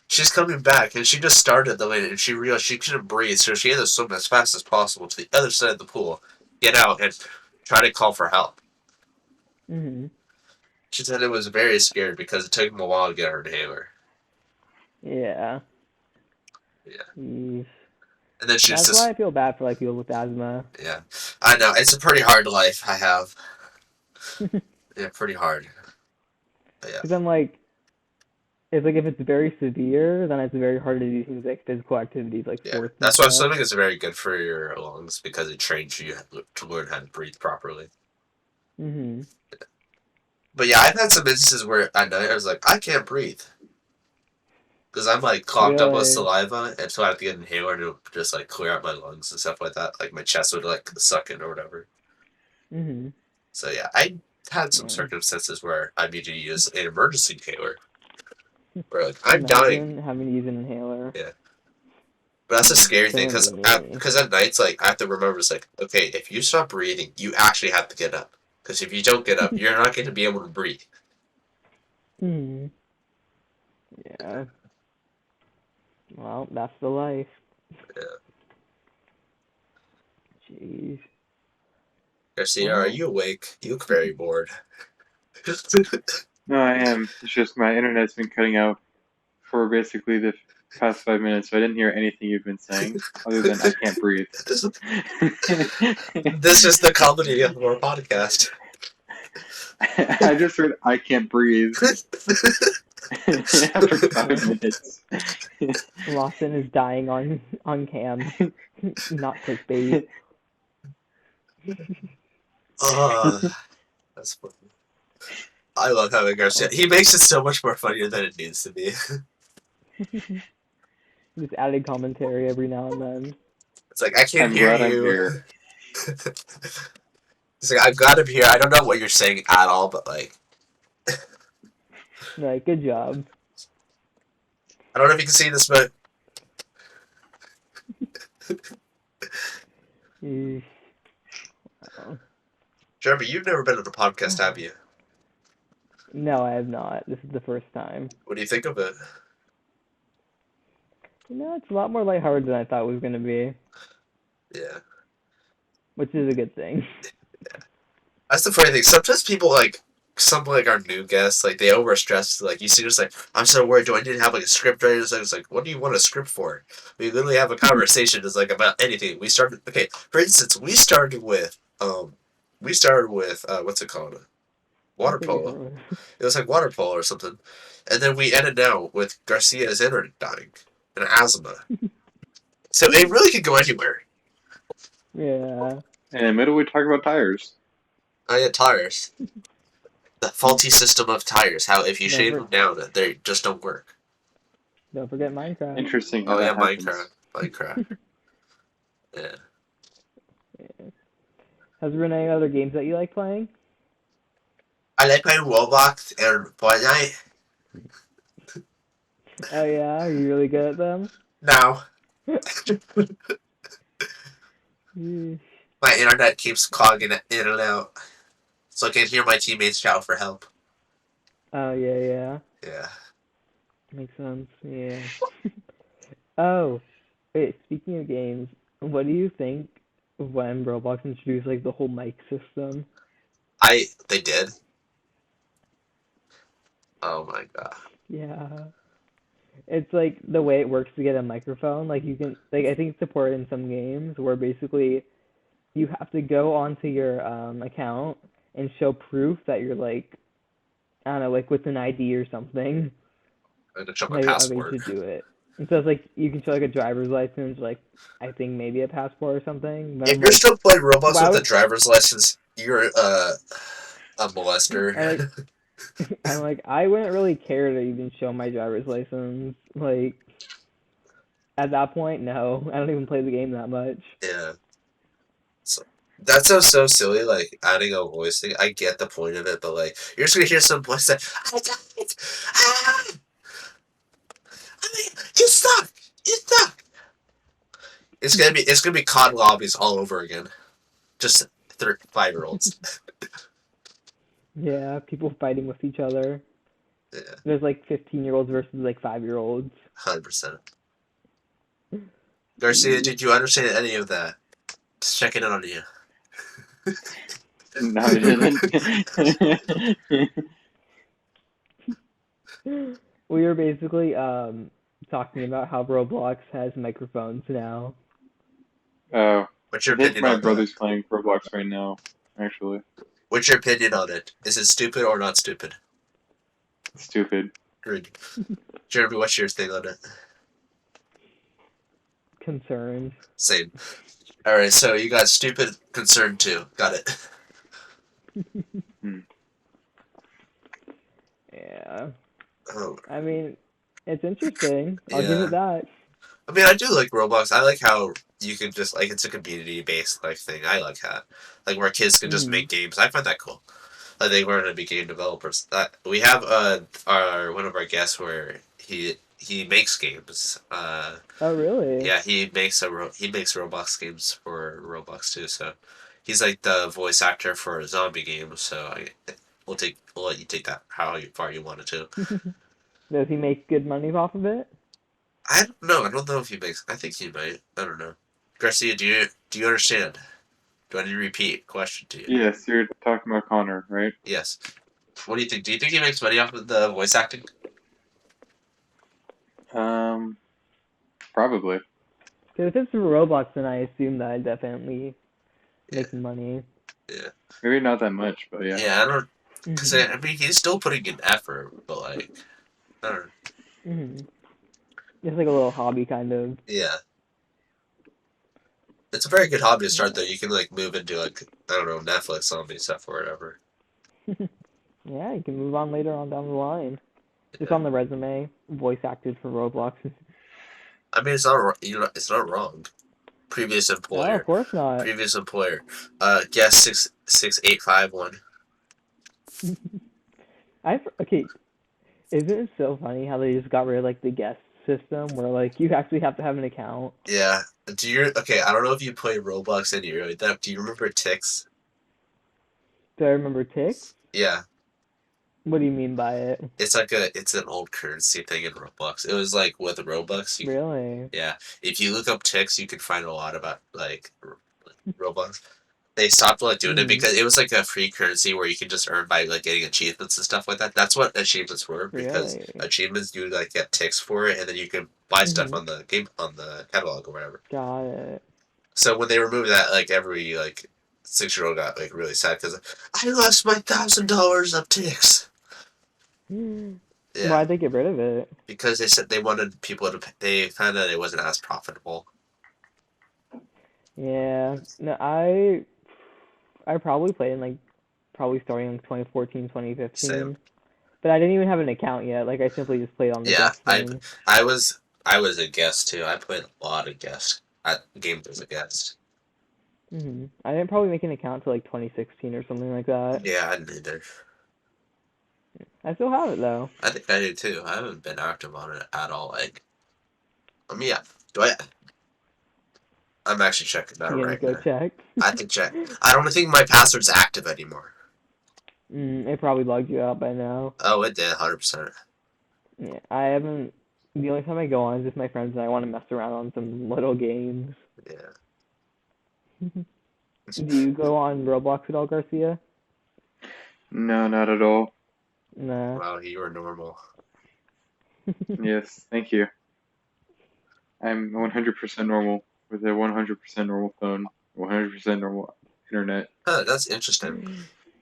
she's coming back, and she just started the lane, and she realized she couldn't breathe, so she had to swim as fast as possible to the other side of the pool, get out, and try to call for help. Hmm. She said it was very scary because it took him a while to get her inhaler. Yeah. Yeah, Jeez. and then she was That's why just I feel bad for like people with asthma. yeah. I know it's a pretty hard life I have. Because Yeah, pretty hard. But yeah, I'm like, it's like if it's very severe, then it's very hard to do things like physical activities like yeah. sports and That's why stuff. swimming is very good for your lungs because it trains you to learn how to breathe properly. Hmm. But yeah, I've had some instances where at night I was like, I can't breathe because I'm like clogged up with Really. saliva, and so I have to get an inhaler to just like clear out my lungs and stuff like that. Like my chest would like suck in or whatever. Hmm. So yeah, I had some Yeah. circumstances where I need to use an emergency inhaler. Where like I'm dying. Imagine having to use an inhaler. Yeah, but that's a scary That thing wouldn't be me. because at nights like I have to remember it's like okay, if you stop breathing, you actually have to get up because if you don't get up, you're not going to be able to breathe. Hmm. Yeah. Well, that's the life. Yeah. Jeez. Garcia, are Well, you awake? You look very bored. No, I am. It's just my internet's been cutting out for basically the past 5 minutes, so I didn't hear anything you've been saying other than I can't breathe. This is the comedy of our podcast. I just heard I can't breathe after 5 minutes. Lawson is dying on cam, not clickbait. That's funny. I love having Garcia. Oh. He makes it so much more funnier than it needs to be. Just added commentary every now and then. It's like, I can't I'm hear glad I'm you. here. It's like, I've got him here. I don't know what you're saying at all, but like, Like, good job. I don't know if you can see this, but Eesh. Oh. Jeremy, you've never been on a podcast, have you? No, I have not. This is the first time. What do you think of it? It's a lot more lighthearted than I thought it was gonna be, Yeah. which is a good thing. That's the funny thing. Sometimes people like some like our new guests, like they overstress. Like you see, just like I'm so worried. Do I need to have like a script ready? It's like, what do you want a script for? We literally have a conversation. It's like about anything. We started. Okay, for instance, we started with what's it called? Water Take it polo. from It was like water polo or something, and then we ended now with Garcia's internet dying and asthma. So it really could go anywhere. Yeah. And in the middle, we talk about tires. I had tires. The faulty system of tires. How if you Don't shave for, them down, they just don't work. don't forget Minecraft. Interesting how Oh yeah, that happens. Minecraft. Yeah, Yeah. Has there been any other games that you like playing? I like playing Roblox and Fortnite. Oh yeah, are you really good at them? Now Yeesh. my internet keeps clogging in and out, so I can hear my teammates shout for help. Oh yeah, yeah. Yeah, Makes sense. Yeah. Oh, wait. Speaking of games, what do you think when Roblox introduced like the whole mic system? They did. Oh my god. Yeah. It's like the way it works to get a microphone. Like you can like I think it's supported in some games where basically you have to go onto your account and show proof that you're like I don't know, like with an ID or something. I had to show my That you're of age passport. to do it. And so it's like you can show like a driver's license, like I think maybe a passport or something. But If I'm you're like, still playing Roblox why with a would driver's license, you're a molester. I like I'm like I wouldn't really care to even show my driver's license. Like at that point, no, I don't even play the game that much. Yeah. So that sounds so silly, like adding a voice thing. I get the point of it, but like you're just gonna hear some voice that I died. Ah, I mean, you suck. You suck. It's gonna be COD lobbies all over again. Just 5-year-olds. Yeah, people fighting with each other. Yeah, There's like 15-year-olds versus like 5-year-olds. 100%. Garcia, Jeez. did you understand any of that? Just checking in on you. No, I didn't. We were basically talking about how Roblox has microphones now. Oh, What's I your think opinion my on that? brother's playing Roblox right now, actually. What's your opinion on it? Is it stupid or not stupid? Stupid. Good. Jeremy, what's your thing on it? Concerned. Same. All right, so you got stupid concern too. Got it. Hmm. Yeah. Oh, I mean, it's interesting. I'll give yeah. it that. I mean, I do like Roblox. I like how you can just like it's a community based like thing. I like that, like where kids can just Mhm. make games. I find that cool. Like they learn to be game developers. That we have our one of our guests where he makes games. Oh, really? Yeah, he makes Roblox games for Roblox too. So he's like the voice actor for a zombie game. So we'll let you take that how far you want it to. Does he make good money off of it? I don't know. I don't know if he makes. I think he might. I don't know. Garcia, do you understand? Do I need to repeat question to you? Yes, you're talking about Connor, right? Yes. What do you think? Do you think he makes money off of the voice acting? Um, Probably. Because if it's for Roblox, then I assume that I definitely Yeah, making money. yeah, Maybe not that much, but yeah. yeah. I don't. Cause Mhm. I mean, he's still putting in effort, but like, I don't know. Mhm. It's like a little hobby kind of. Yeah, it's a very good hobby to start though. Yeah. You can like move into like I don't know Netflix zombie stuff or whatever. Yeah, you can move on later on down the line. Just Yeah. on the resume, voice acted for Roblox. I mean, it's not it's not wrong. Previous No, of employer, course not. previous employer. Guest 66851. Okay, isn't it so funny how they just got rid of like the guest system where like you actually have to have an account? Yeah. Okay? I don't know if you played Roblox any earlier. Do you remember Ticks? Do I remember ticks? Yeah. What do you mean by it? It's an old currency thing in Roblox. It was like with Robux, Really? yeah. If you look up ticks, you can find a lot about like Roblox. They stopped like doing it Mhm. because it was like a free currency where you can just earn by like getting achievements and stuff like that. That's what achievements were because Really? achievements you like get ticks for it, and then you can buy stuff Mhm. on the game on the catalog or whatever. Got it. So when they removed that, like every like 6-year-old got like really sad because I lost my $1,000 of ticks. Yeah, Why'd they get rid of it? because they said they wanted people to. They found out it wasn't as profitable. Yeah. No, I probably played in like probably starting in 2014, Same. 2015. But I didn't even have an account yet. Like I simply just played on the Yeah, guest thing. I was a guest too. I played a lot of guest at games as a guest. I didn't probably make an account till like 2016 or something like that. Yeah, I didn't either. I still have it though. I think I do too. I haven't been active on it at all. Like, I mean, yeah. Do I? I'm actually checking that You gonna right go now. check? I have to check. I don't think my password's active anymore. It probably logged you out by now. Oh, it did, 100%. Yeah, I haven't. The only time I go on is with my friends and I want to mess around on some little games. Yeah. Do you go on Roblox at all, Garcia? No, not at all. Nah. Wow, you are normal. Yes, thank you. I'm 100% normal with a 100% normal phone, 100% normal internet. Huh, that's interesting.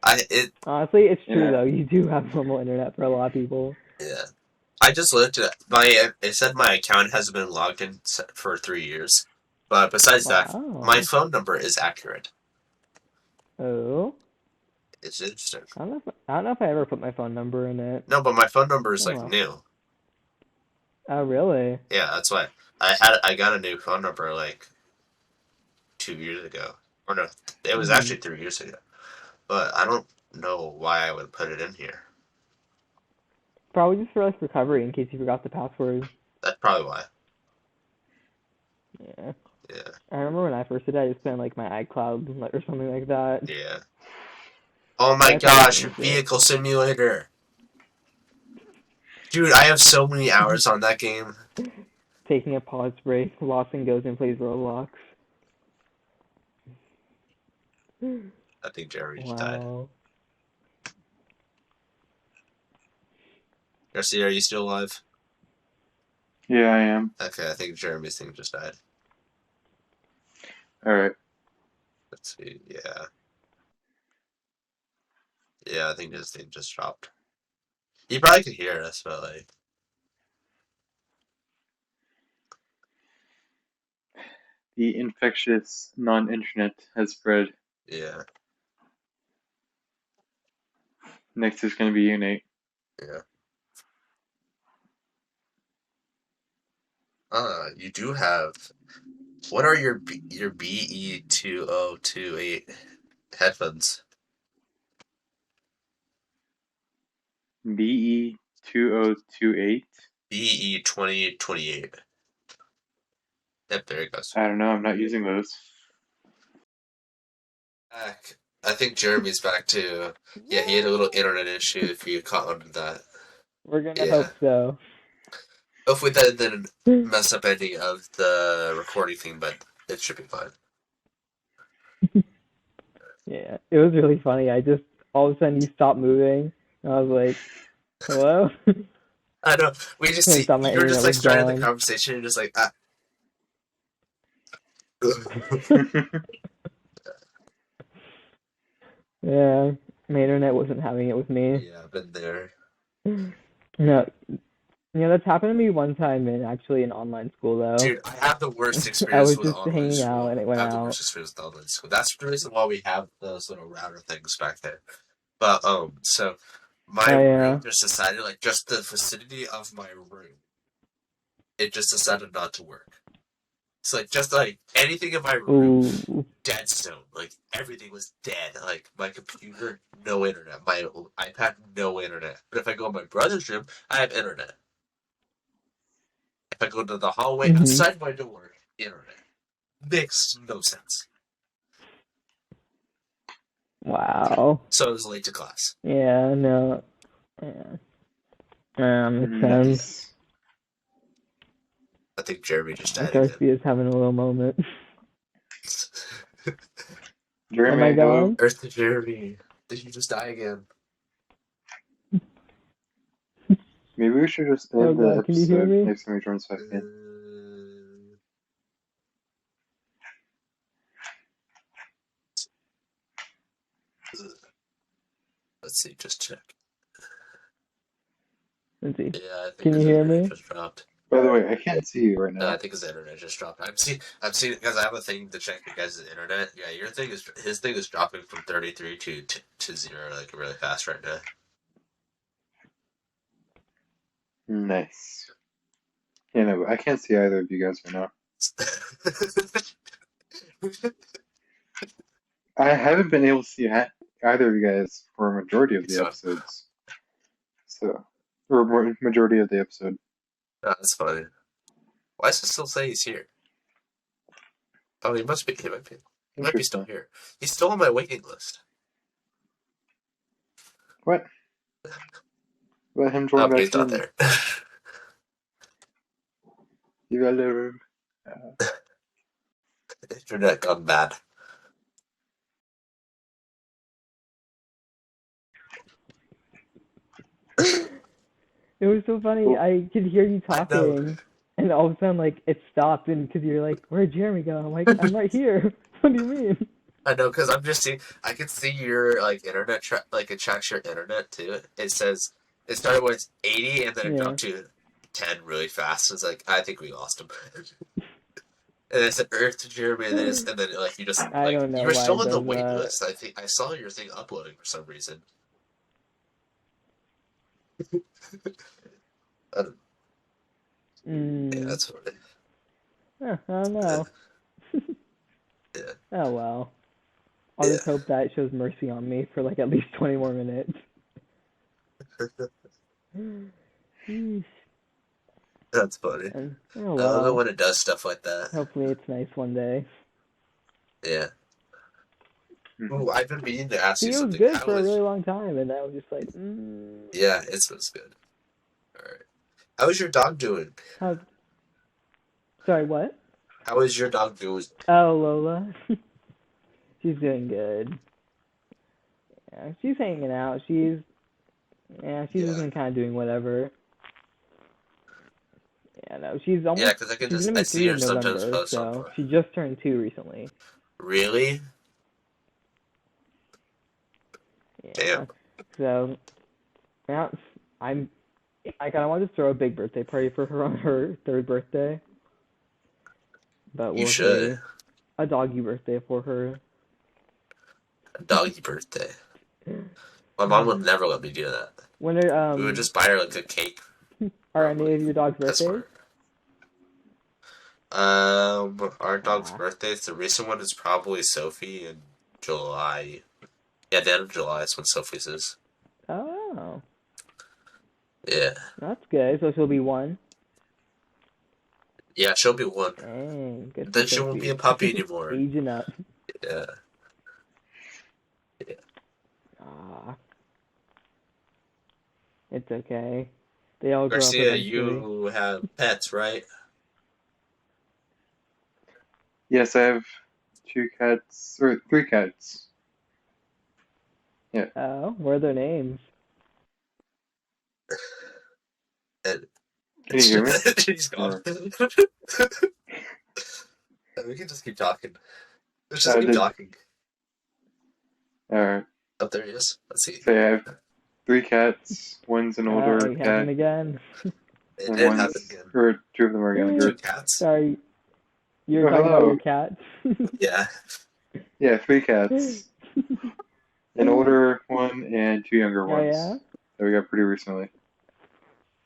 It Honestly, it's true Yeah. though. You do have normal internet for a lot of people. yeah. I just looked at it said my account hasn't been logged in for 3 years. But besides that, my Wow. phone number is accurate. Oh. It's interesting. I don't know if I ever put my phone number in it. No, but my phone number is Oh like well. new. Oh really? Yeah, that's why I got a new phone number like 2 years ago. Or no, it was Mhm. actually 3 years ago. But I don't know why I would put it in here. Probably just for like recovery in case you forgot the password. That's probably why. Yeah. Yeah, I remember when I first did it, I just put in like my iCloud or something like that. yeah. Oh my But I probably gosh, changed it. vehicle simulator. Dude, I have so many hours on that game. Taking a pause break, Lawson goes and plays Roblox. I think Jeremy just died. Wow. Garcia, are you still alive? Yeah, I am. Okay, I think Jeremy's thing just died. All right. Let's see. Yeah. Yeah, I think his thing just dropped. He probably could hear us, but like, The infectious non-internet has spread. yeah, Next is going to be you, Nate. yeah. You do have. What are your BE2028 headphones? BE2028. BE2028. Yep, there it goes. I don't know. I'm not using those. Back. I think Jeremy's back too. Yeah, he had a little internet issue. If you caught on to that. We're gonna Yeah. hope so. Hopefully that didn't mess up any of the recording thing, but it should be fine. Yeah, it was really funny. I just all of a sudden you stopped moving. And I was like, "Hello?" I know. We just And I see thought my you're internet just like was starting the gone. conversation. You're just like ah. Yeah, my internet wasn't having it with me. Yeah, I've been there. No, that's happened to me one time in online school though. Dude, I have the worst I experience was with just online hanging out school. and it I went have the worst out. experience with online school. That's the reason why we have those little router things back there. But so my Oh room yeah. just decided, like, just the vicinity of my room, it just decided not to work. So like just like anything in my room, Ooh. dead zone. Like everything was dead. Like my computer, no internet. My iPad, no internet. But if I go in my brother's room, I have internet. If I go to the hallway Mhm. outside my door, internet. Makes no sense. Wow. So I was late to class. Yeah. No. Yeah. Makes sense. Nice. I think Jeremy just died again. Garcia's having a little moment. Am I Jeremy, hello. gone? Earth to Jeremy. Did you just die again? Maybe we should just Oh end the God, can you hear episode me? next time he joins back in. Let's see, just check. Let's see. Yeah, I think Can you his hear internet me? just dropped. By the way, I can't see you right No, I now. think his internet just dropped. I'm seeing because I have a thing to check your guys' internet. Yeah, his thing is dropping from 33 to 0 like really fast right now. Nice. Yeah, no, I can't see either of you guys right now. I haven't been able to see either of you guys for a majority of the So, episodes. So, or majority of the episode. that's funny. Why does it still say he's here? Oh, he must be. He might be. He might be still Interesting. here. He's still on my waiting list. What? Let him Oh, join but he's back not in. there. You gotta. Internet gone bad. It was so funny. I could hear you I know. talking, and all of a sudden, like, it stopped, and because you're like, "Where'd Jeremy go?" I'm like, "I'm right here." What do you mean? I know, because I'm just seeing. I can see your like internet like it tracks your internet too. It says it started with 80 and then it Yeah. dropped to 10 really fast. It's like I think we lost him. And it's an Earth to Jeremy, and then like you just I like don't you know were why it still on the does wait that. list. I think I saw your thing uploading for some reason. I don't, yeah, Mm. that's funny. I don't know. Yeah, Oh well. I'll yeah, just hope that it shows mercy on me for like at least 20 more minutes. Sheesh. that's funny. And oh I love it well. when it does stuff like that. Hopefully it's nice one day. Yeah. Mhm. Ooh, I've been meaning to ask See, you it was something. good How for a was? really long time, and I was just like, Yeah, it was good. All right. How is your dog doing? how's? Sorry, what? How is your dog doing? Oh, Lola. She's doing good. Yeah, she's hanging out. She's just Yeah. been kind of doing whatever. Yeah, no, Yeah, because she's gonna I be see 3 her in sometimes November, post on. so she just turned 2 recently. Really? Yeah. Damn. So yeah, I'm I kind of want to throw a big birthday party for her on her 3rd birthday, but You we'll should. see. A doggy birthday for her. A doggy birthday. My mom would never let me do that. When are We would just buy her like a cake, are any probably. of your dog's That's birthdays? smart. Our dog's Ah. birthday. The recent one is probably Sophie in July. Yeah, the end of July is when Sophie's is. Oh, Yeah. that's good. So she'll be 1. Yeah, she'll be one. Dang, good for Then she won't be a Sophie. puppy anymore. Aging up. Yeah. Yeah. Ah, it's okay. They all grow up Garcia, eventually. you have pets, right? Yes, I have 2 cats or 3 cats. Yeah. Oh, what are their names? And Can you hear me? she's gone. Or We can just keep talking. Let's just keep did talking. Alright. Oh, there he is. Let's see. So yeah, I have 3 cats. One's an older It happened cat, again. It and did happen one's again. or 2 of them are Two younger. cats. Sorry, you were Oh, talking about hello. your cats. Yeah. Yeah, 3 cats. An Oh older one and 2 younger yeah? ones that we got pretty recently.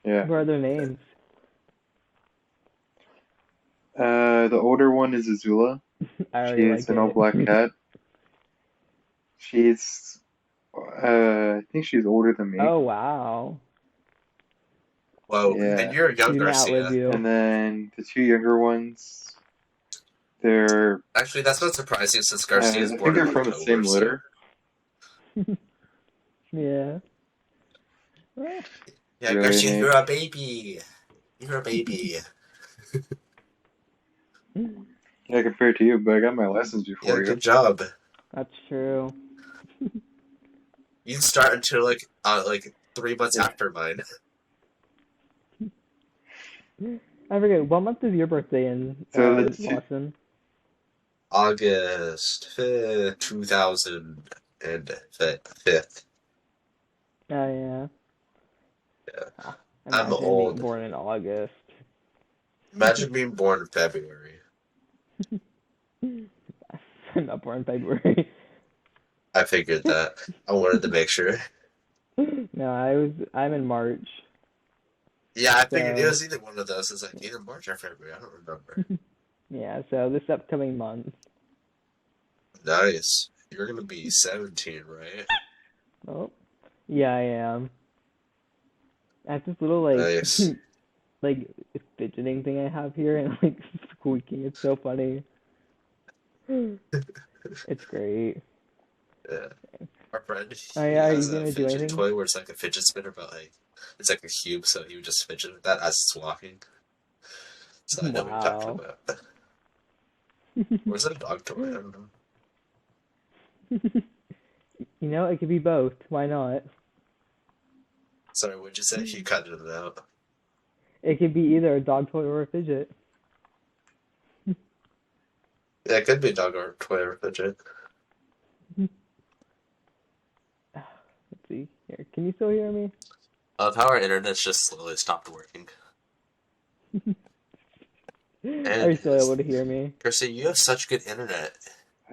Yeah. What are their names? The older one is Azula. I already She's like an all it. black cat. She's, I think she's older than me. Oh wow. Whoa. And Yeah. you're She's young, gonna outlive Garcia. you. And then the 2 younger ones, they're, Actually, that's not surprising since Garcia is I think born in they're from the October, same so. litter. Yeah. Well, Yeah, Really, Garcia, Nate? you're a baby. You're a baby. Yeah, compared to you, but I got my license Yeah, before you. good job. that's true. You didn't start until like 3 months Yeah. after mine. I forget, what month is your birthday in, So the two, Lawson? August 5th, 2005. Oh yeah. Yeah. Ah, I'm imagine being old. born in August. Imagine being born in February. I'm not born in February. I figured that. I wanted to make sure. No, I'm in March. Yeah, I figured it So was either one of those. It's like either March or February. I don't remember. yeah, so this upcoming month. Nice. You're gonna be 17, right? Oh, yeah, I am. I have this little like Nice. like fidgeting thing I have here and like squeaking. It's so funny. It's great. Yeah. Our friend, Oh he yeah, are you has a gonna do fidget anything? toy where it's like a fidget spinner, but like it's like a cube, so he would just fidget with that as it's walking. So I know what you're talking Wow. about. Or is it a dog toy? I don't know. You know, it could be both. Why not? Sorry, what'd you say? You cut it out. It could be either a dog toy or a fidget. Yeah, it could be a dog or a toy or a fidget. Let's see here. Can you still hear me? Of how our internet's just slowly stopped working. Are you And still able to hear me? Kirsty, you have such good internet.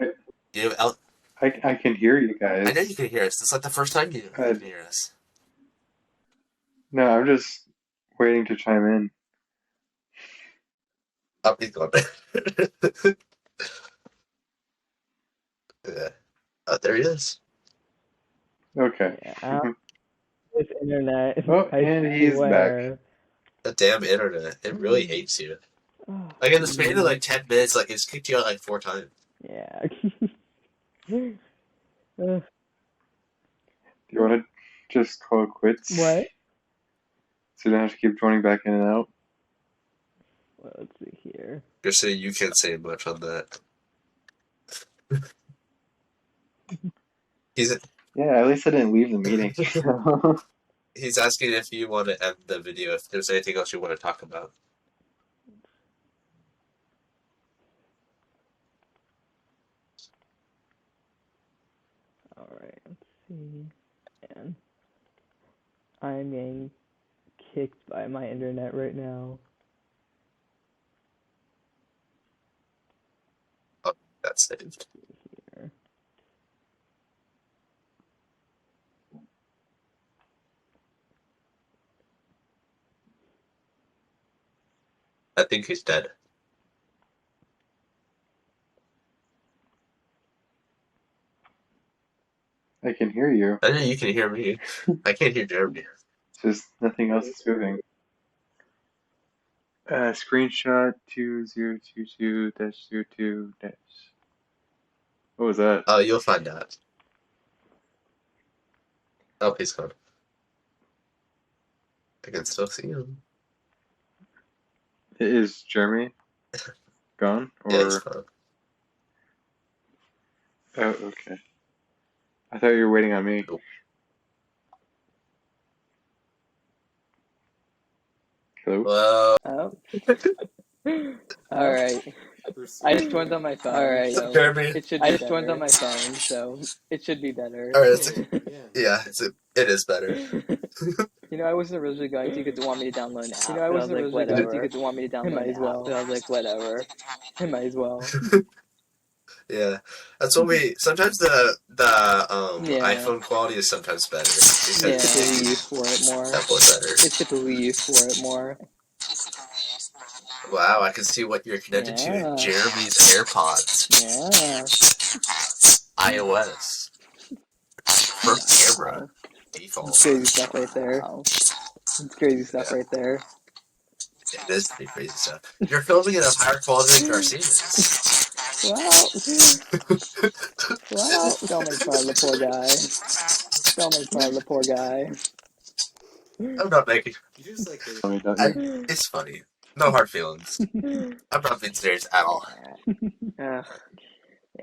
I, You have I can hear you I know guys. you can hear us. It's like the first time you Uh, can hear us. no, I'm just waiting to chime in. Oh, he's gone. Yeah. Oh, there he is. Okay. Yeah. This internet, Oh, I and he's back. swear. The damn internet. It really hates you. Oh, Like in the span of geez. like 10 minutes, like it's kicked you out like 4 times. Yeah. Do you want to just call it quits? What? So you don't have to keep joining back in and out? Well, let's see here. Kirsty, you can't say much on that. He's Yeah, at least I didn't leave the meeting. he's asking if you want to end the video, if there's anything else you want to talk about. Alright, let's see. Man, I'm getting kicked by my internet right now. Oh, that's saved. Here. I think he's dead. I can hear you. I know you can hear me. I can't hear Jeremy. Just nothing else is moving. Screenshot 2022-02 dash. What was that? Oh, you'll find out. Oh, he's gone. I can still see him. Is Jeremy gone? Yeah, he's Or gone. oh, okay. I thought you were waiting on me. Nope. Hello? Well, Oh. Alright. I just joined on my phone. Alright. so Jeremy. It should be I just joined on my phone, so it should be better. All right, yeah, it is better. You know, I wasn't originally going to because they want me to download an app. You know, I wasn't originally going to because they want me to download an app. Might as well. I was like, whatever. I might as well. Yeah, that's what we. Sometimes the Yeah. iPhone quality is sometimes better because It's typically used for it more. Apple is better. It's typically used for it more. Wow, I can see what you're connected to. Yeah. Jeremy's AirPods, Yeah. iOS, first camera, default. It's crazy stuff right there. Wow. It's crazy stuff right there. It is pretty crazy stuff. You're filming it of higher quality than Garcia's. Wow. Wow. Don't make fun of the poor guy. Don't make fun of the poor guy. I'm not making. Tell me, don't you? It's funny. No hard feelings. I'm not being serious at all. Ugh.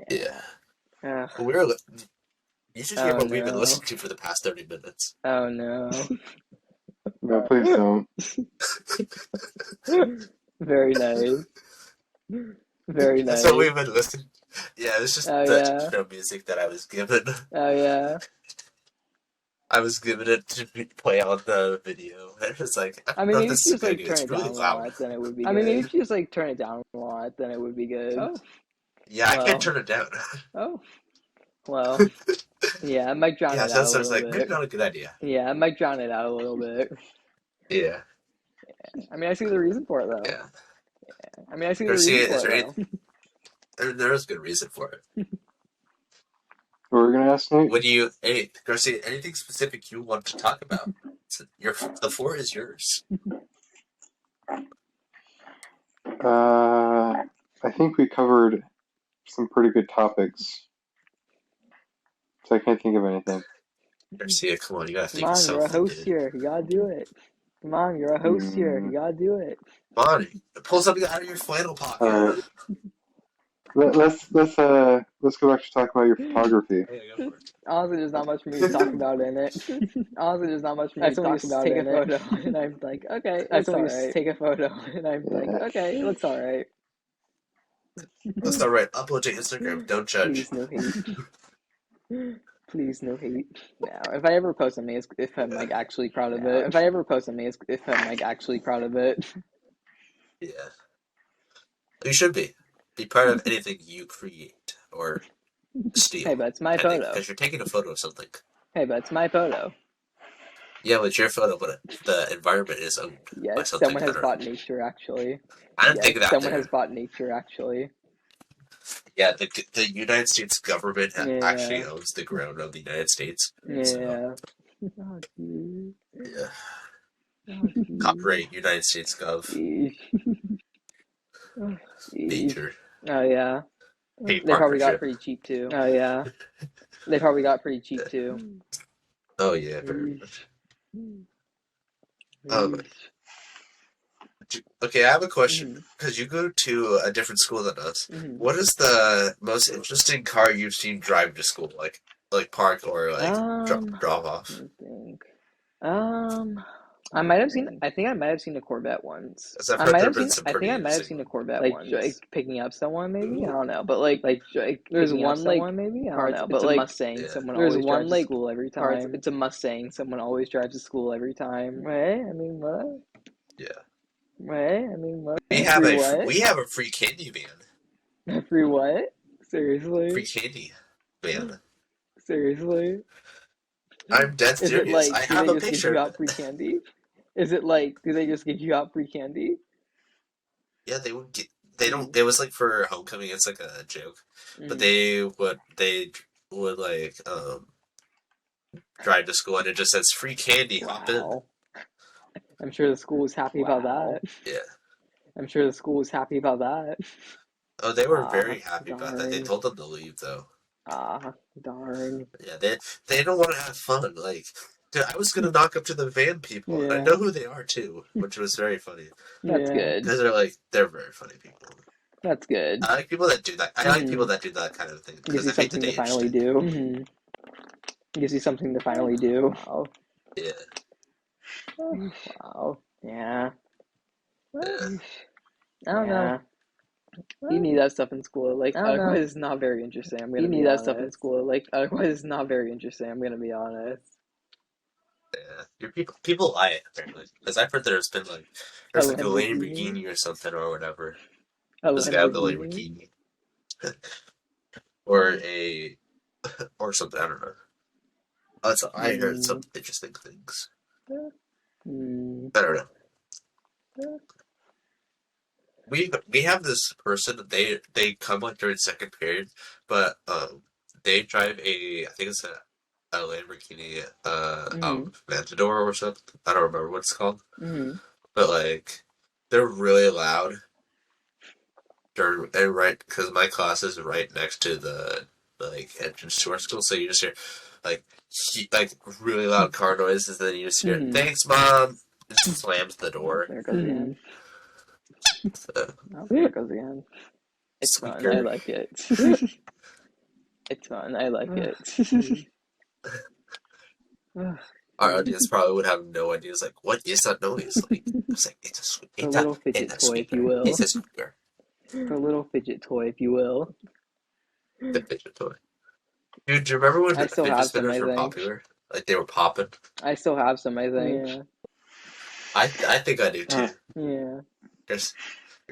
Yeah. Ugh. You should hear Oh, what we've been no. listening to for the past 30 minutes. Oh no. No, please don't. Very nice. Very nice. That's what we've been listening. Yeah, it's just Oh, the yeah. intro music that I was given. Oh yeah. I was given it to play on the video. And it was like, I mean, not if this you is just like good. turn It's it really down a loud. lot, then it would be good. I mean, if you just like turn it down a lot, then it would be good. Oh. Yeah, I Well. can't turn it down. Oh. Well. Yeah, I might drown Yeah, it so out a it's little like, bit. maybe not a good idea. Yeah, I might drown it out a little bit. Yeah. I mean, I see the reason for it though. Yeah. I mean, I see the Garcia, reason is for there it though. there is good reason for it. What were we gonna ask, Nate? Would Garcia, anything specific you want to talk about? The floor is yours. I think we covered some pretty good topics so I can't think of anything. Garcia, come on, you gotta Come think of on, you're a something, host dude. here. You gotta do it. Come on, you're a host here. You gotta do it. Come on, pull something out of your flannel pocket. Alright. Let's go back to talk about your photography. Yeah, go for it. Honestly, there's not much for me to talk about in it. Honestly, there's not much for me to talk about in it. I take a photo, and I'm like, okay, I looks told you alright. to Take a photo, and I'm like, okay, it looks alright. Let's start right. Upload to Instagram. Don't judge. Please, no hate. Please, no hate. Now, if I ever post something, it's if I'm like actually proud of it. If I ever post something, it's if I'm like actually proud of it. Yeah. You should be. Be proud of anything you create or steal. Hey, but it's my photo. Because you're taking a photo of something. Hey, but it's my photo. Yeah, but it's your photo, but the environment is owned by Yes, something. someone has bought nature, actually. I didn't think of that. Someone has bought nature, actually. Yeah, the United States government Yeah. actually owns the ground of the United States. Yeah. So, Oh, dude. yeah. Oh, dude. Copyright United States Gov. Eesh. Oh, Nature. Oh, yeah. Paid They probably got partnership. pretty cheap, too. Oh, yeah. They probably got pretty cheap, too. Oh, yeah, very much. Okay, I have a question. Because you go to a different school than us. What is the most interesting car you've seen drive to school? Like park or like drop off? I might have seen. I think I might have seen a Corvette once. I've I heard might there have been seen. some I think pretty I might have interesting seen a ones. Corvette once. Like picking up someone, maybe. I don't know, but like there's picking up one like someone, maybe. I car. don't know, It's but a like Mustang. Yeah. Someone there's always one drives to like school every car. time. It's a Mustang. Someone always drives to school every time. Right? I mean, what? Yeah. Right? I mean, what? We have Free a what? we have a free candy van. Free what? Seriously? Free candy van. Seriously? I'm dead Is serious. it like, I do have they a just give picture you of out free candy? Is it like, do they just give you out free candy? Yeah, they would get. They don't. It was like for homecoming. It's like a joke, but they would like drive to school and it just says free candy. Hop in. Wow. I'm sure the school was happy about that. Yeah. I'm sure the school was happy about that. Oh, they were very happy about that. They darn. told them to leave though. Darn. Yeah, they don't want to have fun. Like, dude, I was gonna knock up to the van people. And I know who they are too, which was very funny. That's good. Because they're very funny people. That's good. I like people that do that. I like people that do that kind of thing because Gives I you think that something they to finally do. Gives you something to finally do. Wow. Yeah. Wow. Yeah. Yeah. I don't know. You need that stuff in school. Like, otherwise it's not very interesting. I'm gonna be honest. You need that stuff in school. Like, otherwise it's not very interesting. I'm gonna be honest. Yeah, your people lie apparently because I've heard there's been like there's like a Lamborghini or something or whatever. This guy with the Lamborghini, or a or something. I don't know. I heard some interesting things. I don't know. We have this person. They come like during second period, but they drive I think it's a Lamborghini Aventador or something. I don't remember what it's called. But like they're really loud. And right because my class is right next to the like entrance to our school, so you just hear like really loud car noises, and then you just hear "Thanks, Mom." It just slams the door. There it goes again. So, There it goes again. It's squeaker. fun. I like it. It's fun. I like it. Our audience probably would have no idea. It's like, what is that noise? Like, it's like it's a little fidget toy, if you will. It's a squeaker. A little fidget toy, if you will. The fidget toy. Dude, do you remember when I the still fidget have some, spinners I were think. popular? Like they were popping. I still have some, I think. Yeah. I think I do too. Yeah. Garcia,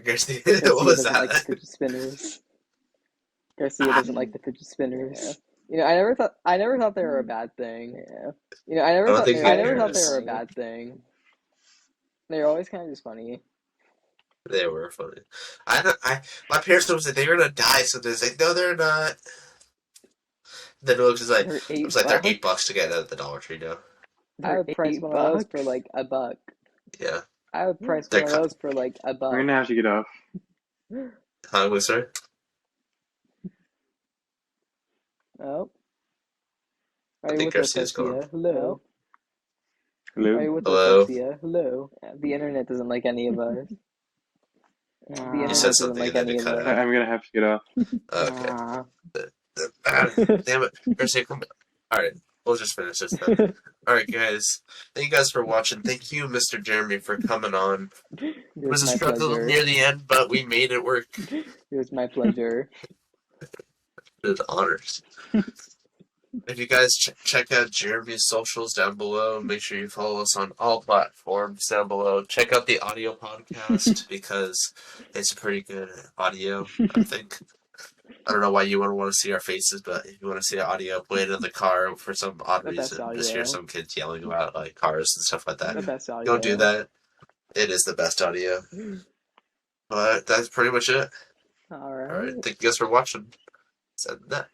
Garcia what was doesn't that? like the fidget spinners. Garcia doesn't like the fidget spinners. Yeah. You know, I never thought they were a bad thing. Yeah. You know, I never thought they were a bad thing. They were always kind of just funny. They were funny. My parents told me that they were gonna die, so they're like, no, they're not. Then it was just like, they're $8 to get at the Dollar Tree now. I would price one of those for like $1. Yeah. I would price one of those for like $1. We're gonna have to get off. Huh, sorry? Oh. Are I you think with us, Garcia's gone. Garcia? Hello. Hello? Are you with us, Hello. Garcia? Hello. The internet doesn't like any of us. The You internet said doesn't something like and then any it of cut us. out. I'm gonna have to get off. Okay. Aw. Damn it. Garcia, come Alright, we'll just finish this then. Alright, guys. Thank you guys for watching. Thank you, Mr. Jeremy, for coming on. It was a my struggle pleasure. near the end, but we made it work. It was my pleasure. The honors. If you guys check out Jeremy's socials down below, make sure you follow us on all platforms down below. Check out the audio podcast because it's pretty good audio, I think. I don't know why you wouldn't want to see our faces, but if you want to see our audio, play it in the car for some odd The best reason. Just hear audio. some kids yelling about like cars and stuff like The that. best audio. Don't do that. It is the best audio. But that's pretty much it. All right. Alright, thank you guys for watching. Said that.